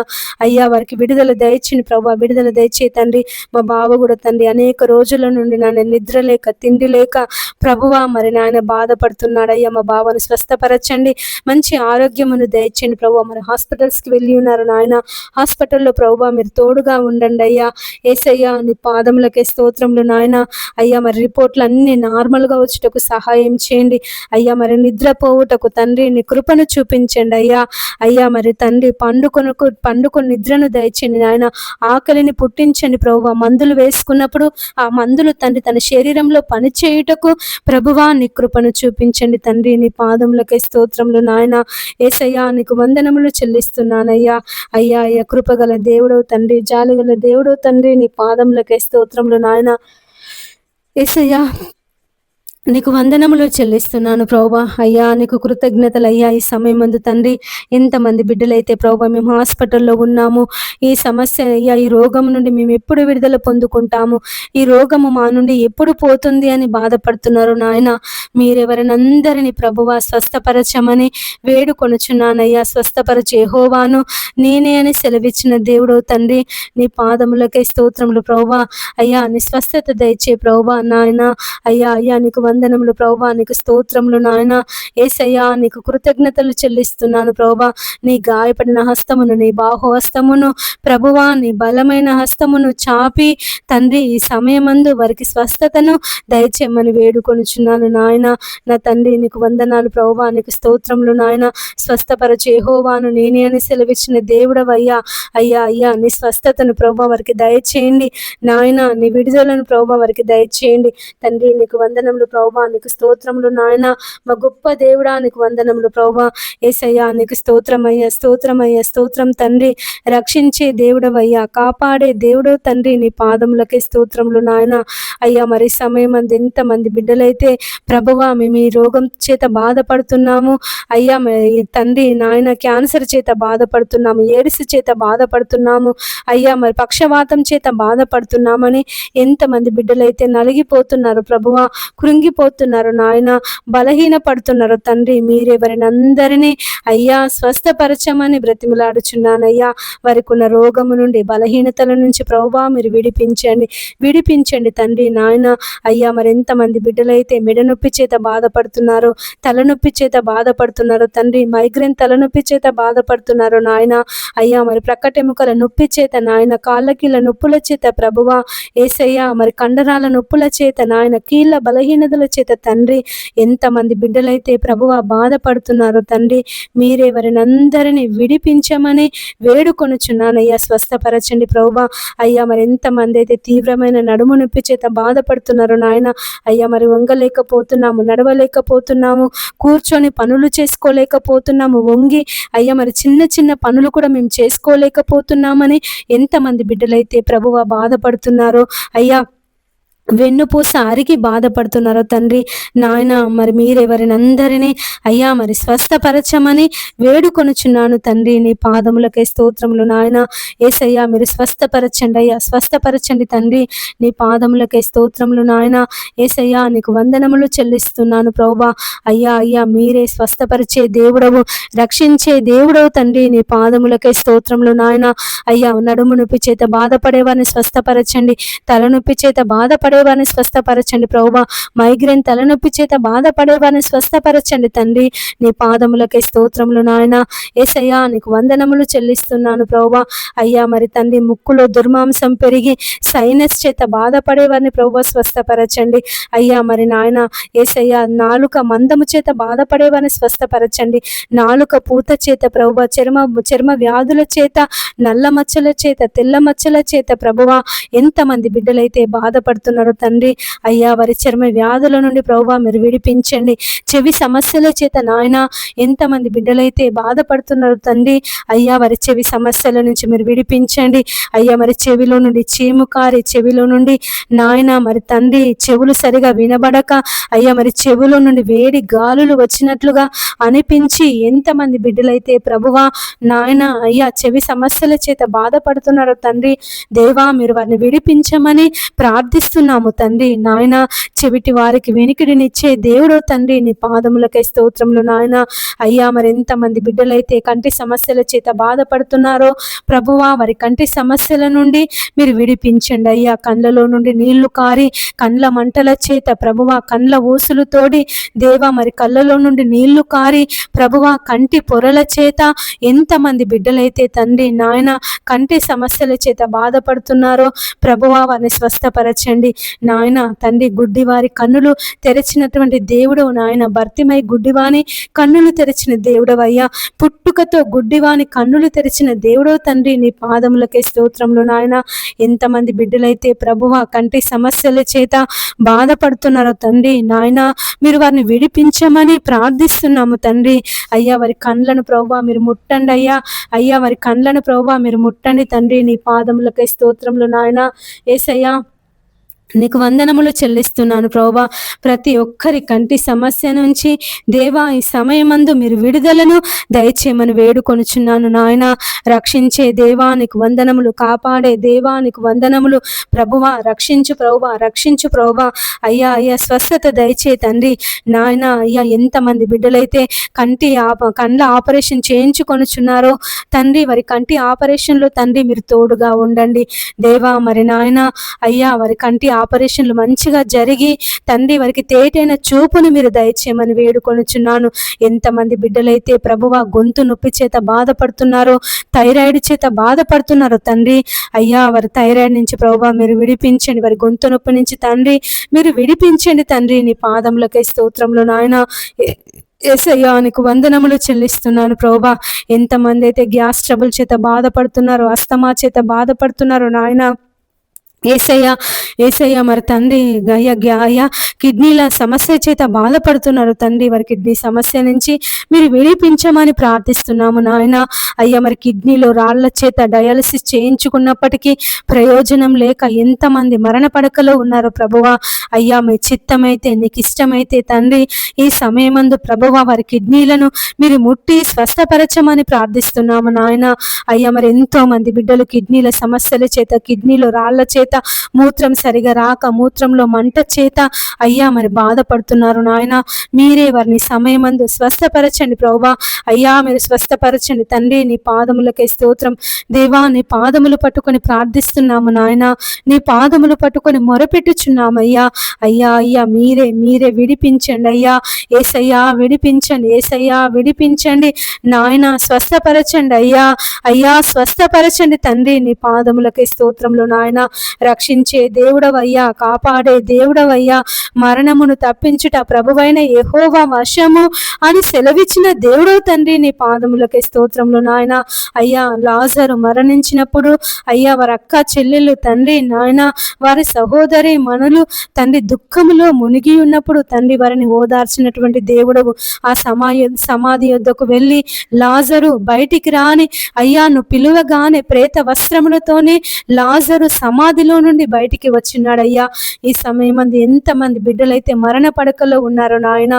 అయ్యా వారికి విడుదల దయచేయండి ప్రభువా, విడుదల దయచేయి తండ్రి. మా బావ కూడా తండ్రి అనేక రోజుల నుండి నాయన నిద్ర లేక తిండి లేక ప్రభువా మరి నాయన బాధపడుతున్నాడు అయ్యా. మా బావ ప్రభావాన్ని స్వస్థపరచండి, మంచి ఆరోగ్యమును దయచేయండి ప్రభావ. మరి హాస్పిటల్స్కి వెళ్ళి ఉన్నారు నాయన, హాస్పిటల్లో ప్రభావ మీరు తోడుగా ఉండండి అయ్యా. యేసయ్యా నీ పాదములకే స్తోత్రములు నాయన. అయ్యా మరి రిపోర్ట్లు అన్ని నార్మల్గా వచ్చుటకు సహాయం చేయండి అయ్యా. మరి నిద్రపోవుటకు తండ్రి నీ కృపను చూపించండి అయ్యా. అయ్యా మరి తండ్రి పండుకొని నిద్రను దయచేయండి నాయన. ఆకలిని పుట్టించండి ప్రభువా. మందులు వేసుకున్నప్పుడు ఆ మందులు తండ్రి తన శరీరంలో పనిచేయుటకు ప్రభువా నీ కృపను చూపించండి తండ్రి. నీ పాదములకే స్తోత్రములు నాయన. యేసయ్యా నీకు వందనములు చెల్లిస్తున్నానయ్యా. అయ్యా అయ్యా కృపగల దేవుడవు తండ్రి, జాలిగల దేవుడవు తండ్రి, నీ పాదములకే స్తోత్రములు నాయన. యేసయ్యా నీకు వందనములు చెల్లిస్తున్నాను ప్రభువా. అయ్యా నీకు కృతజ్ఞతలు అయ్యా. ఈ సమయం ముందు తండ్రి ఎంతమంది బిడ్డలైతే ప్రభువా మేము హాస్పిటల్లో ఉన్నాము, ఈ సమస్య అయ్యా, ఈ రోగం నుండి మేము ఎప్పుడు విడుదల పొందుకుంటాము, ఈ రోగము మా నుండి ఎప్పుడు పోతుంది అని బాధపడుతున్నారు నాయన. మీరెవరినందరినీ ప్రభువా స్వస్థపరచమని వేడుకొనుచున్నానయ్యా. స్వస్థపరచు యెహోవాను నేనే అని సెలవిచ్చిన దేవుడు తండ్రి, నీ పాదములకే స్తోత్రములు ప్రభువా. అయ్యా నీ స్వస్థత దయచే ప్రభువా నాయన. అయ్యా అయ్యా నీకు వందనములు ప్రభువా, నీకు స్తోత్రములు నాయన. యేసయ్యా నీకు కృతజ్ఞతలు చెల్లిస్తున్నాను ప్రభువా. నీ గాయపడిన హస్తమును, నీ బాహుహస్తమును ప్రభువా, నీ బలమైన హస్తమును చాపి తండ్రి ఈ సమయమందు వారికి స్వస్థతను దయచేయమని వేడుకొనుచున్నాను నాయన. నా తండ్రి నీకు వందనాలు ప్రభువా, నీకు స్తోత్రములు నాయన. స్వస్థపరచు యెహోవాను నేనే అని సెలవిచ్చిన దేవుడవయ్యా. అయ్యా అయ్యా నీ స్వస్థతను ప్రభువా వారికి దయచేయండి నాయన. నీ విడుదలను ప్రభువా వారికి దయచేయండి తండ్రి. నీకు వందనములు ప్రభువా, నీకు స్తోత్రములు నాయన. మా గొప్ప దేవుడా నీకు వందనములు ప్రభువా. యేసయ్యా నీకు స్తోత్రమయ్యా, స్తోత్రమయ్యా, స్తోత్రం తండ్రి. రక్షించే దేవుడవయ్యా, కాపాడే దేవుడు తండ్రి, నీ పాదములకే స్తోత్రములు నాయన. అయ్యా మరి సమయం అంది ఎంతమంది బిడ్డలైతే ప్రభువా మేము ఈ రోగం చేత బాధపడుతున్నాము అయ్యా. మరి తండ్రి నాయన క్యాన్సర్ చేత బాధపడుతున్నాము, ఎయిడ్స్ చేత బాధపడుతున్నాము అయ్యా, మరి పక్షవాతం చేత బాధపడుతున్నామని ఎంతమంది బిడ్డలైతే నలిగిపోతున్నారు ప్రభువా, కృంగిపోతున్నారు నాయన, బలహీన పడుతున్నారు తండ్రి. మీరెవరిని అందరినీ అయ్యా స్వస్థపరచమని బ్రతిమలాడుచున్నానయ్యా. వారికి ఉన్న రోగము నుండి, బలహీనతల నుంచి ప్రభువా మీరు విడిపించండి తండ్రి నాయన. అయ్యా మరి ఎంతమంది బిడ్డలైతే మెడనొప్పి చేత బాధపడుతున్నారు, తలనొప్పి చేత బాధపడుతున్నారు తండ్రి, మైగ్రేన్ తలనొప్పి చేత బాధపడుతున్నారు నాయన. అయ్యా మరి ప్రక్కటెముకల నొప్పి చేత నాయన, కాళ్ళకీళ్ళ నొప్పుల చేత ప్రభువా యేసయ్యా, మరి కండరాల నొప్పుల చేత నాయన, కీళ్ళ బలహీనతల చేత తండ్రి ఎంతమంది బిడ్డలైతే ప్రభువా బాధపడుతున్నారు తండ్రి. మీరే వారిని అందరినీ విడిపించమని వేడుకొనుచున్నానయ్యా. స్వస్థపరచండి ప్రభువా. అయ్యా మరి ఎంతమంది అయితే తీవ్రమైన నడుము నొప్పి చేత బాధపడుతున్నారు నాయన. అయ్యా మరి వంగలేకపోతున్నాము, నడవలేకపోతున్నాము, కూర్చొని పనులు చేసుకోలేకపోతున్నాము, వంగి అయ్యా మరి చిన్న చిన్న పనులు కూడా మేము చేసుకోలేకపోతున్నామని ఎంతమంది బిడ్డలైతే ప్రభువా బాధపడుతున్నారో అయ్యా, వెన్నుపూస అరిగి బాధపడుతున్నారో తండ్రి నాయన. మరి మీరెవరిని అందరినీ అయ్యా మరి స్వస్థపరచమని వేడుకొనుచున్నాను తండ్రి. నీ పాదములకే స్తోత్రములు నాయన. యేసయ్యా మీరు స్వస్థపరచండి అయ్యా, స్వస్థపరచండి తండ్రి. నీ పాదములకే స్తోత్రములు నాయన. యేసయ్యా నీకు వందనములు చెల్లిస్తున్నాను ప్రభువా. అయ్యా అయ్యా మీరే స్వస్థపరిచే దేవుడవు, రక్షించే దేవుడవు తండ్రి. నీ పాదములకే స్తోత్రములు నాయన. అయ్యా నడుము నొప్పి చేత బాధపడేవారిని స్వస్థపరచండి, తలనొప్పి చేత బాధపడేవారిని స్వస్థపరచండి ప్రభువా. మైగ్రేన్ తలనొప్పి చేత బాధపడేవారిని స్వస్థపరచండి తండ్రి. నీ పాదములకే స్తోత్రములు నాయన. యేసయ్యా నీకు వందనములు చెల్లిస్తున్నాను ప్రభువా. అయ్యా మరి తండ్రి ముక్కులో దుర్మాంసం పెరిగి సైనస్ చేత బాధపడేవారిని ప్రభువా స్వస్థపరచండి అయ్యా. మరి నాయన యేసయ్యా నాలుక మందము చేత బాధపడేవారిని స్వస్థపరచండి, నాలుక పూత చేత ప్రభువా, చర్మ వ్యాధుల చేత, నల్ల మచ్చల చేత, తెల్ల మచ్చల చేత ప్రభువా ఎంతమంది బిడ్డలైతే బాధపడుతున్నారు తండ్రి. అయ్యా వారి చర్మ వ్యాధుల నుండి ప్రభువా మీరు విడిపించండి. చెవి సమస్యల చేత నాయన ఎంతమంది బిడ్డలైతే బాధపడుతున్నారు తండ్రి. అయ్యా వారి చెవి సమస్యల నుంచి మీరు విడిపించండి అయ్యా. మరి చెవిలో నుండి చీము కారి, చెవిలో నుండి నాయన మరి తండ్రి చెవులు సరిగా వినబడక అయ్యా మరి చెవులో నుండి వేడి గాలులు వచ్చినట్లుగా అనిపించి ఎంతమంది బిడ్డలైతే ప్రభువా నాయన అయ్యా చెవి సమస్యల చేత బాధపడుతున్నారు తండ్రి. దేవా మీరు వారిని విడిపించమని ప్రార్థిస్తున్నాము స్తోత్రిస్తున్నాము తండ్రి. నాయన చెవిటి వారికి వెనికిడినిచ్చే దేవుడు తండ్రి, నీ పాదములకై స్తోత్రములు నాయన. అయ్యా మరి ఎంతమంది బిడ్డలైతే కంటి సమస్యల చేత బాధపడుతున్నారో ప్రభువా, వారి కంటి సమస్యల నుండి మీరు విడిపించండి అయ్యా. కండ్లలో నుండి నీళ్లు కారి కండ్ల మంటల చేత ప్రభువా, కండ్ల ఊసులు తోడి దేవా, మరి కళ్ళలో నుండి నీళ్లు కారి ప్రభువా, కంటి పొరల చేత ఎంతమంది బిడ్డలైతే తండ్రి నాయన కంటి సమస్యల చేత బాధపడుతున్నారో ప్రభువా, వారిని స్వస్థపరచండి నాయన. తండ్రి గుడ్డి వారి కన్నులు తెరిచినటువంటి దేవుడు నాయన. భర్తిమై గుడ్డివాని కన్నులు తెరిచిన దేవుడవయ్యా. పుట్టుకతో గుడ్డివాని కన్నులు తెరిచిన దేవుడో తండ్రి, నీ పాదములకే స్తోత్రములు నాయన. ఎంతమంది బిడ్డలైతే ప్రభువా కంటి సమస్యల చేత బాధపడుతున్నారో తండ్రి నాయన, మీరు వారిని విడిపించమని ప్రార్థిస్తున్నాము తండ్రి. అయ్యా వారి కండ్లను ప్రభువా మీరు ముట్టండి అయ్యా. అయ్యా వారి కండ్లను ప్రభువా మీరు ముట్టండి తండ్రి, నీ పాదములకై స్తోత్రములు నాయన. యేసయ్యా నీకు వందనములు చెల్లిస్తున్నాను ప్రభువా. ప్రతి ఒక్కరి కంటి సమస్య నుంచి దేవా ఈ సమయమందు మీరు విడుదలను దయచేయమని వేడుకొనుచున్నాను నాయన. రక్షించే దేవా నీకు వందనములు, కాపాడే దేవా నీకు వందనములు ప్రభువా. రక్షించు ప్రభువా, రక్షించు ప్రభువా. అయ్యా అయ్యా స్వస్థత దయచే తండ్రి నాయన. అయ్యా ఎంతమంది బిడ్డలైతే కండ్ల ఆపరేషన్ చేయించుకొనుచున్నారో తండ్రి, వారి కంటి ఆపరేషన్లో తండ్రి మీరు తోడుగా ఉండండి దేవా. మరి నాయన అయ్యా వారి కంటి ఆపరేషన్లు మంచిగా జరిగి తండ్రి వారికి తేటైన చూపును మీరు దయచేయమని వేడుకొనుచున్నాను. ఎంతమంది బిడ్డలైతే ప్రభువా గొంతు నొప్పి చేత బాధపడుతున్నారో, థైరాయిడ్ చేత బాధపడుతున్నారో తండ్రి, అయ్యా వారి థైరాయిడ్ నుంచి ప్రభువా మీరు విడిపించండి. వారి గొంతు నొప్పి నుంచి తండ్రి మీరు విడిపించండి తండ్రి, నీ పాదములకై స్తోత్రములు నాయన. యేసయ్యా నీకు వందనములు చెల్లిస్తున్నాను ప్రభువా. ఎంతమంది అయితే గ్యాస్ ట్రబుల్ చేత బాధపడుతున్నారో, అస్తమా చేత బాధపడుతున్నారో నాయన. ఏసయ్యా ఏసయ్యా మరి తండ్రి అయ్యా కిడ్నీల సమస్య చేత బాధపడుతున్నారు తండ్రి, వారి కిడ్నీ సమస్య నుంచి మీరు విడిపించమని ప్రార్థిస్తున్నాము నాయన. అయ్యా మరి కిడ్నీలో రాళ్ల చేత డయాలసిస్ చేయించుకున్నప్పటికీ ప్రయోజనం లేక ఎంతమంది మరణ పడకలో ఉన్నారో ప్రభువా. అయ్యా మీ చిత్తమైతే నీకు ఇష్టమైతే తండ్రి ఈ సమయమందు ప్రభువా వారి కిడ్నీలను మీరు ముట్టి స్వస్థపరచమని ప్రార్థిస్తున్నాము నాయన. అయ్యా మరి ఎంతో మంది బిడ్డలు కిడ్నీల సమస్యల చేత, కిడ్నీలో రాళ్ల చేత, మూత్రం సరిగా రాక మూత్రంలో మంట చేత అయ్యా మరి బాధపడుతున్నారు నాయన. మీరే వారిని సమయమందు స్వస్థపరచండి ప్రభువా. అయ్యా మీరు స్వస్థపరచండి తండ్రి, నీ పాదములకే స్తోత్రం దేవా. నీ పాదములు పట్టుకొని ప్రార్థిస్తున్నాము నాయన. నీ పాదములు పట్టుకొని మొరపెట్టుచున్నాము అయ్యా. అయ్యా అయ్యా మీరే విడిపించండి అయ్యా. ఏసయ్యా విడిపించండి, ఏసయ్యా విడిపించండి నాయన. స్వస్థపరచండి అయ్యా. అయ్యా స్వస్థపరచండి తండ్రి, నీ పాదములకే స్తోత్రంలో నాయన. రక్షించే దేవుడవయ్యా, కాపాడే దేవుడవయ్యా. మరణమును తప్పించుట ప్రభువైన యెహోవా వశము అని సెలవిచ్చిన దేవుడవు తండ్రి, నీ పాదములకే స్తోత్రములు నాయన. అయ్యా లాజరు మరణించినప్పుడు అయ్యా వారి అక్క చెల్లెళ్ళు తండ్రి నాయన, వారి సహోదరి మనులు తండ్రి దుఃఖములో మునిగి ఉన్నప్పుడు తండ్రి వారిని ఓదార్చినటువంటి దేవుడవు. ఆ సమాధి యొద్దకు వెళ్ళి లాజరు బయటికి రాని అయ్యా నువ్వు పిలువగానే ప్రేత వస్త్రములతోనే లాజరు సమాధిలో నుండి బయటికి వచ్చినాడయ్యా. ఈ సమయం మంది ఎంతమంది బిడ్డలైతే మరణ పడకలో ఉన్నారో నాయన,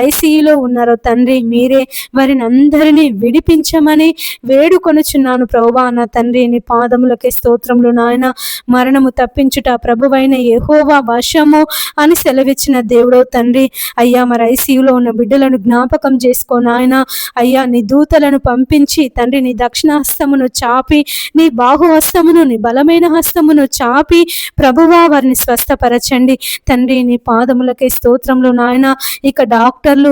ఐసీయూలో ఉన్నారో తండ్రి, మీరే వారిని అందరినీ విడిపించమని వేడుకొనుచున్నాను ప్రభువా. నా తండ్రి నీ పాదములకే స్తోత్రములు నాయన. మరణము తప్పించుట ప్రభువైన యెహోవా వశము అని సెలవిచ్చిన దేవుడో తండ్రి. అయ్యా మరి ఐసీయూలో ఉన్న బిడ్డలను జ్ఞాపకం చేసుకో నాయన. అయ్యా నీ దూతలను పంపించి తండ్రి నీ దక్షిణ హస్తమును చాపి, నీ బాహుహస్తమును, నీ బలమైన హస్తమును చాపి ప్రభువా వారిని స్వస్థపరచండి తండ్రి. నీ పాదములకే స్తోత్రములు నాయన. ఇక డాక్టర్లు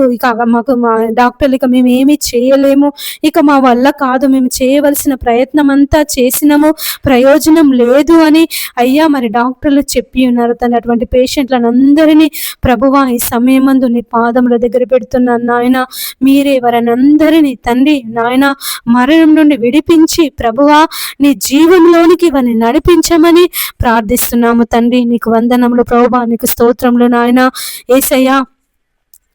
ఇక మేము ఏమి చేయలేము, ఇక మా వల్ల కాదు, మేము చేయవలసిన ప్రయత్నం అంతా చేసినాము, ప్రయోజనం లేదు అని అయ్యా మరి డాక్టర్లు చెప్పి ఉన్నారు తండ్రి. అటువంటి పేషెంట్లను అందరినీ ప్రభువా ఈ సమయమందు నీ పాదముల దగ్గర పెడుతున్నాను నాయన. మీరే వారిని అందరినీ తండ్రి నాయన మరణం నుండి విడిపించి ప్రభువా నీ జీవంలోనికి వారిని నడిపించమని ప్రార్థిస్తున్నాము తండ్రి. నీకు వందనములు ప్రభువా, నీకు స్తోత్రములు నాయన. యేసయ్యా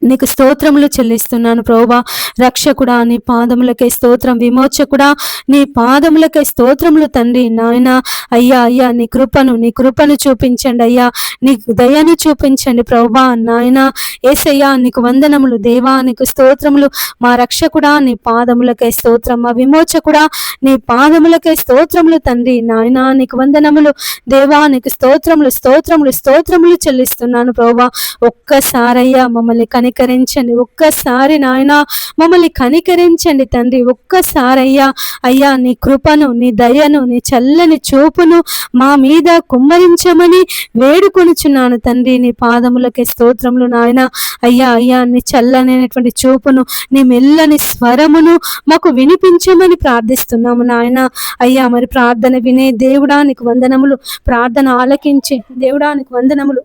నీకు స్తోత్రములు చెల్లిస్తున్నాను ప్రభువా. రక్షకుడా నీ పాదములకే స్తోత్రం, విమోచకుడా నీ పాదములకే స్తోత్రములు తండ్రి. నాయన అయ్యా నీ కృపను చూపించండి అయ్యా, నీ దయను చూపించండి ప్రభువా. నాయన యేసయ్యా నీకు వందనములు దేవా, నీకు స్తోత్రములు. మా రక్షకుడా నీ పాదములకే స్తోత్రం, మా విమోచకుడా నీ పాదములకే స్తోత్రములు తండ్రి. నాయన నీకు వందనములు దేవా, నీకు స్తోత్రములు చెల్లిస్తున్నాను ప్రభువా. ఒక్కసారయ్యా మమ్మల్ని కనికరించండి, ఒక్కసారి నాయన మమ్మల్ని కనికరించండి తండ్రి. ఒక్కసారయ్యా నీ కృపను, నీ దయను, నీ చల్లని చూపును మా మీద కుమ్మరించమని వేడుకొనుచున్నాను తండ్రి. నీ పాదములకే స్తోత్రములు నాయన. అయ్యా నీ చల్లనైనటువంటి చూపును, నీ మెల్లని స్వరమును మాకు వినిపించమని ప్రార్థిస్తున్నాము నాయన. అయ్యా మరి ప్రార్థన వినే దేవుడా నీకు వందనములు, ప్రార్థన ఆలకించే దేవుడా నీకు వందనములు.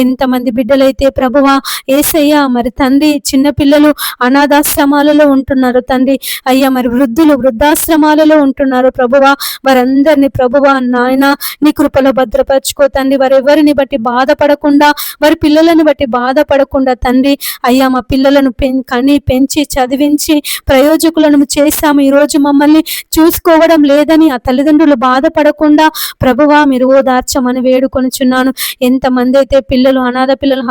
ఎంతమంది బిడ్డలైతే ప్రభువా యేసయ్యా మరి తండ్రి చిన్నపిల్లలు అనాథాశ్రమాలలో ఉంటున్నారు తండ్రి, అయ్యా మరి వృద్ధులు వృద్ధాశ్రమాలలో ఉంటున్నారు ప్రభువా. వారందరినీ ప్రభువా నాయన నీ కృపలో భద్రపరచుకో తండ్రి. వారెవరిని బట్టి బాధపడకుండా, వారి పిల్లలను బట్టి బాధపడకుండా తండ్రి అయ్యా మా పిల్లలను కని పెంచి చదివించి ప్రయోజకులను చేశాము, ఈరోజు మమ్మల్ని చూసుకోవడం లేదని ఆ తల్లిదండ్రులు బాధపడకుండా ప్రభువా మీరు ఓదార్చమని వేడుకొనుచున్నాను. ఎంతమంది అయితే పిల్లలు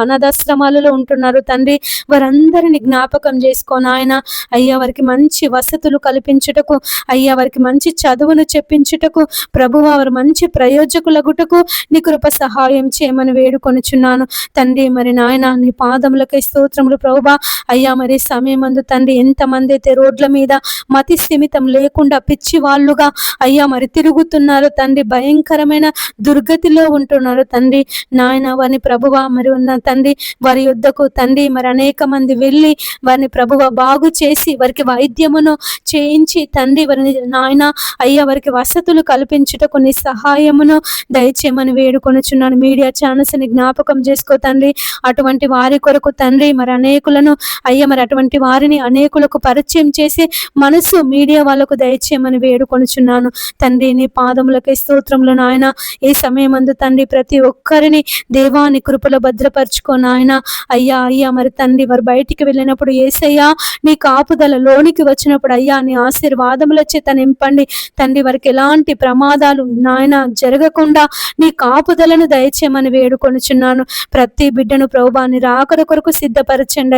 అనాథాశ్రమాలలో ఉంటున్నారు తండ్రి, వారందరిని జ్ఞాపకం చేసుకొని ఆయన అయ్యా వారికి మంచి వసతులు కల్పించుటకు, అయ్యా వారికి మంచి చదువును చెప్పించుటకు ప్రభువా వారు మంచి ప్రయోజకులగుటకు నీ కృప సహాయం చేయమని వేడుకొనుచున్నాను తండ్రి. మరి నాయన నీ పాదములకై స్తోత్రములు ప్రభువా. అయ్యా మరి సమయమందు తండ్రి ఎంతమంది అయితే రోడ్ల మీద మతి స్థిమితం లేకుండా పిచ్చి వాళ్ళుగా అయ్యా మరి తిరుగుతున్నారు తండ్రి, భయంకరమైన దుర్గతిలో ఉంటున్నారు తండ్రి. నాయన వారిని ప్రభువా మరి ఉన్న తండ్రి వారి యుద్ధకు తండ్రి మరి అనేక మంది వెళ్ళి వారిని ప్రభువా బాగు చేసి వారికి వైద్యమును చేయించి తండ్రి వారిని నాయన అయ్యా వారికి వసతులు కల్పించుటకు నీ సహాయమును దయచేయమని వేడుకొనుచున్నాను. మీడియా ఛానల్స్ ని జ్ఞాపకం చేసుకో తండ్రి, అటువంటి వారి కొరకు తండ్రి మరి అనేకులను అయ్యా మరి అటువంటి వారిని అనేకులకు పరిచయం చేసి మనసు మీడియా వాళ్ళకు దయచేయమని వేడుకొనుచున్నాను తండ్రి. నీ పాదములకే స్తోత్రములు నాయన. ఈ సమయమందు తండ్రి ప్రతి ఒక్కరిని దేవాని కృపలో భద్రపరచుకో నాయన. అయ్యా మరి తండ్రి వారు బయటికి వెళ్ళినప్పుడు యేసయ్యా నీ కాపుదల లోనికి వచ్చినప్పుడు అయ్యా నీ ఆశీర్వాదముల చేత నింపండి తండ్రి. వారికి ఎలాంటి ప్రమాదాలు నాయన జరగకుండా నీ కాపుదలను దయచేయమని వేడుకొనుచున్నాను. ప్రతి బిడ్డను ప్రభువా నీ రాకడ కొరకు సిద్ధపరచండి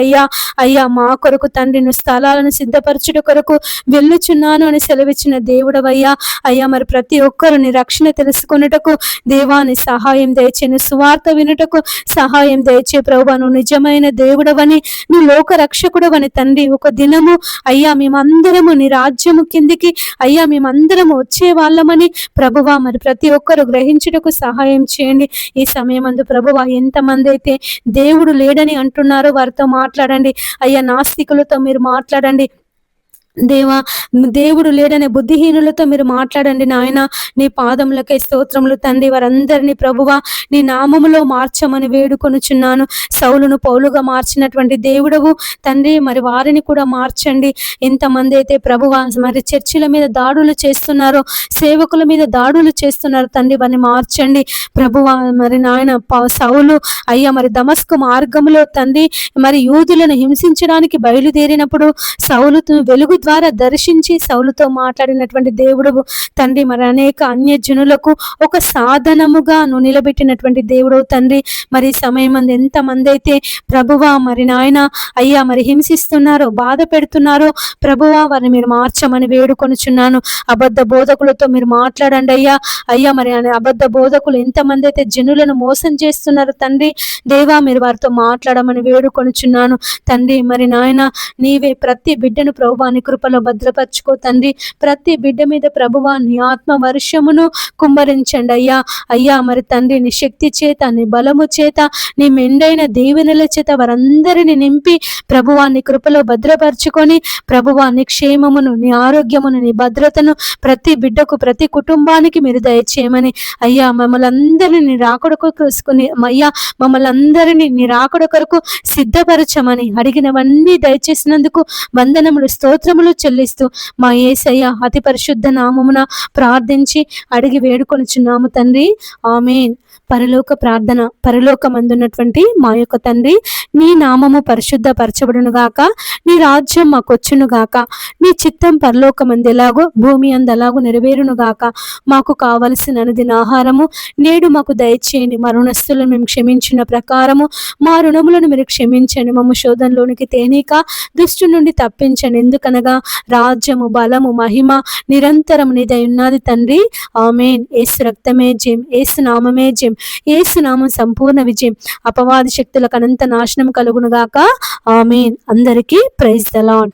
అయ్యా మా కొరకు తండ్రి నువ్వు స్థలాలను సిద్ధపరచుట కొరకు వెళ్ళుచున్నాను అని సెలవిచ్చిన దేవుడవయ్యా. అయ్యా మరి ప్రతి ఒక్కరు నీ రక్షణ తెలుసుకొనుటకు దేవాని సహాయం దయచేయను, సువార్త వినుటకు సహాయం దయచే ప్రభువా. నువ్వు నిజమైన దేవుడవని, నువ్వు లోక రక్షకుడవని తండ్రి. ఒక దినము అయ్యా మేమందరము నీ రాజ్యము కిందికి అయ్యా మేమందరము వచ్చే వాళ్ళమని ప్రభువా మరి ప్రతి ఒక్కరు గ్రహించుటకు సహాయం చేయండి. ఈ సమయమందు ప్రభువా ఎంతమంది అయితే దేవుడు లేడని అంటున్నారో వారితో మాట్లాడండి అయ్యా. నాస్తికులతో మీరు మాట్లాడండి దేవా. దేవుడు లేడనే బుద్ధిహీనులతో మీరు మాట్లాడండి నాయన. నీ పాదములకే స్తోత్రములు తండ్రి. వారందరినీ ప్రభువా నీ నామములో మార్చమని వేడుకొనుచున్నాను. సౌలును పౌలుగా మార్చినటువంటి దేవుడవు తండ్రి మరి వారిని కూడా మార్చండి. ఎంతమంది అయితే ప్రభువా మరి చర్చిల మీద దాడులు చేస్తున్నారో, సేవకుల మీద దాడులు చేస్తున్నారు తండ్రి, వారిని మార్చండి ప్రభువా. మరి నాయన సౌలు అయ్యా మరి దమస్కు మార్గంలో తండ్రి మరి యూదులను హింసించడానికి బయలుదేరినప్పుడు సౌలుతో వెలుగు ద్వారా దర్శించి సౌలుతో మాట్లాడినటువంటి దేవుడు తండ్రి. మరి అనేక అన్యజనులకు ఒక సాధనముగా నువ్వు నిలబెట్టినటువంటి దేవుడు తండ్రి. మరి సమయం మంది ఎంతమంది అయితే ప్రభువా మరి నాయన అయ్యా మరి హింసిస్తున్నారో, బాధ పెడుతున్నారో ప్రభువా వారిని మీరు మార్చమని వేడుకొనుచున్నాను. అబద్ధ బోధకులతో మీరు మాట్లాడండి అయ్యా మరి అబద్ధ బోధకులు ఎంతమంది అయితే జనులను మోసం చేస్తున్నారు తండ్రి దేవా, మీరు వారితో మాట్లాడమని వేడుకొనుచున్నాను తండ్రి. మరి నాయన నీవే ప్రతి బిడ్డను ప్రభువా నీ కృపలో భద్రపరచుకో తండ్రి. ప్రతి బిడ్డ మీద ప్రభువా నీ ఆత్మ వర్షమును కుమ్మరించండి అయ్యా మరి తండ్రి నీ శక్తి చేత, నీ బలము చేత, నీ మెండైన దీవెనల చేత వారందరిని నింపి ప్రభువా నీ కృపలో భద్రపరచుకొని ప్రభువా నీ క్షేమమును, నీ ఆరోగ్యమును, నీ భద్రతను ప్రతి బిడ్డకు, ప్రతి కుటుంబానికి మీరు దయచేయమని అయ్యా. మమ్మల్ని అందరినీ నీ రాకడ కొరకు అయ్యా మమ్మల్ని అందరినీ నీ రాకడ కొరకు సిద్ధపరచమని అడిగినవన్నీ దయచేసినందుకు వందనములు, స్తోత్రములు చెల్లిస్తూ మా యేసయ్య అతి పరిశుద్ధ నామమున ప్రార్థించి అడిగి వేడుకొనుచున్నాము తండ్రి. ఆమేన్. పరలోక ప్రార్థన. పరలోకమందున్నటువంటి మా యొక్క తండ్రి, నీ నామము పరిశుద్ధపరచబడును గాక, నీ రాజ్యం మాకొచ్చును గాక, నీ చిత్తం పరలోకమందు ఎలాగో భూమి అందు అలాగూ నెరవేరును గాక. మాకు కావలసిన అనుదిన ఆహారము నేడు మాకు దయచేయండి. మా రుణస్థులను మేము క్షమించిన ప్రకారము మా రుణములను మీరు క్షమించండి. మమ్మ శోధనలోనికి తేనీక దుష్టు నుండి తప్పించండి. ఎందుకనగా రాజ్యము, బలము, మహిమ నిరంతరం నీదై ఉన్నది తండ్రి. ఆమేన్. యేసు రక్తమే జయం, యేసు నామమే జయం, యేసు నామం సంపూర్ణ విజయం. అపవాది శక్తులకు అనంత నాశనం కలుగును గాక. ఆమేన్. అందరికీ ప్రైజ్ ద లార్డ్.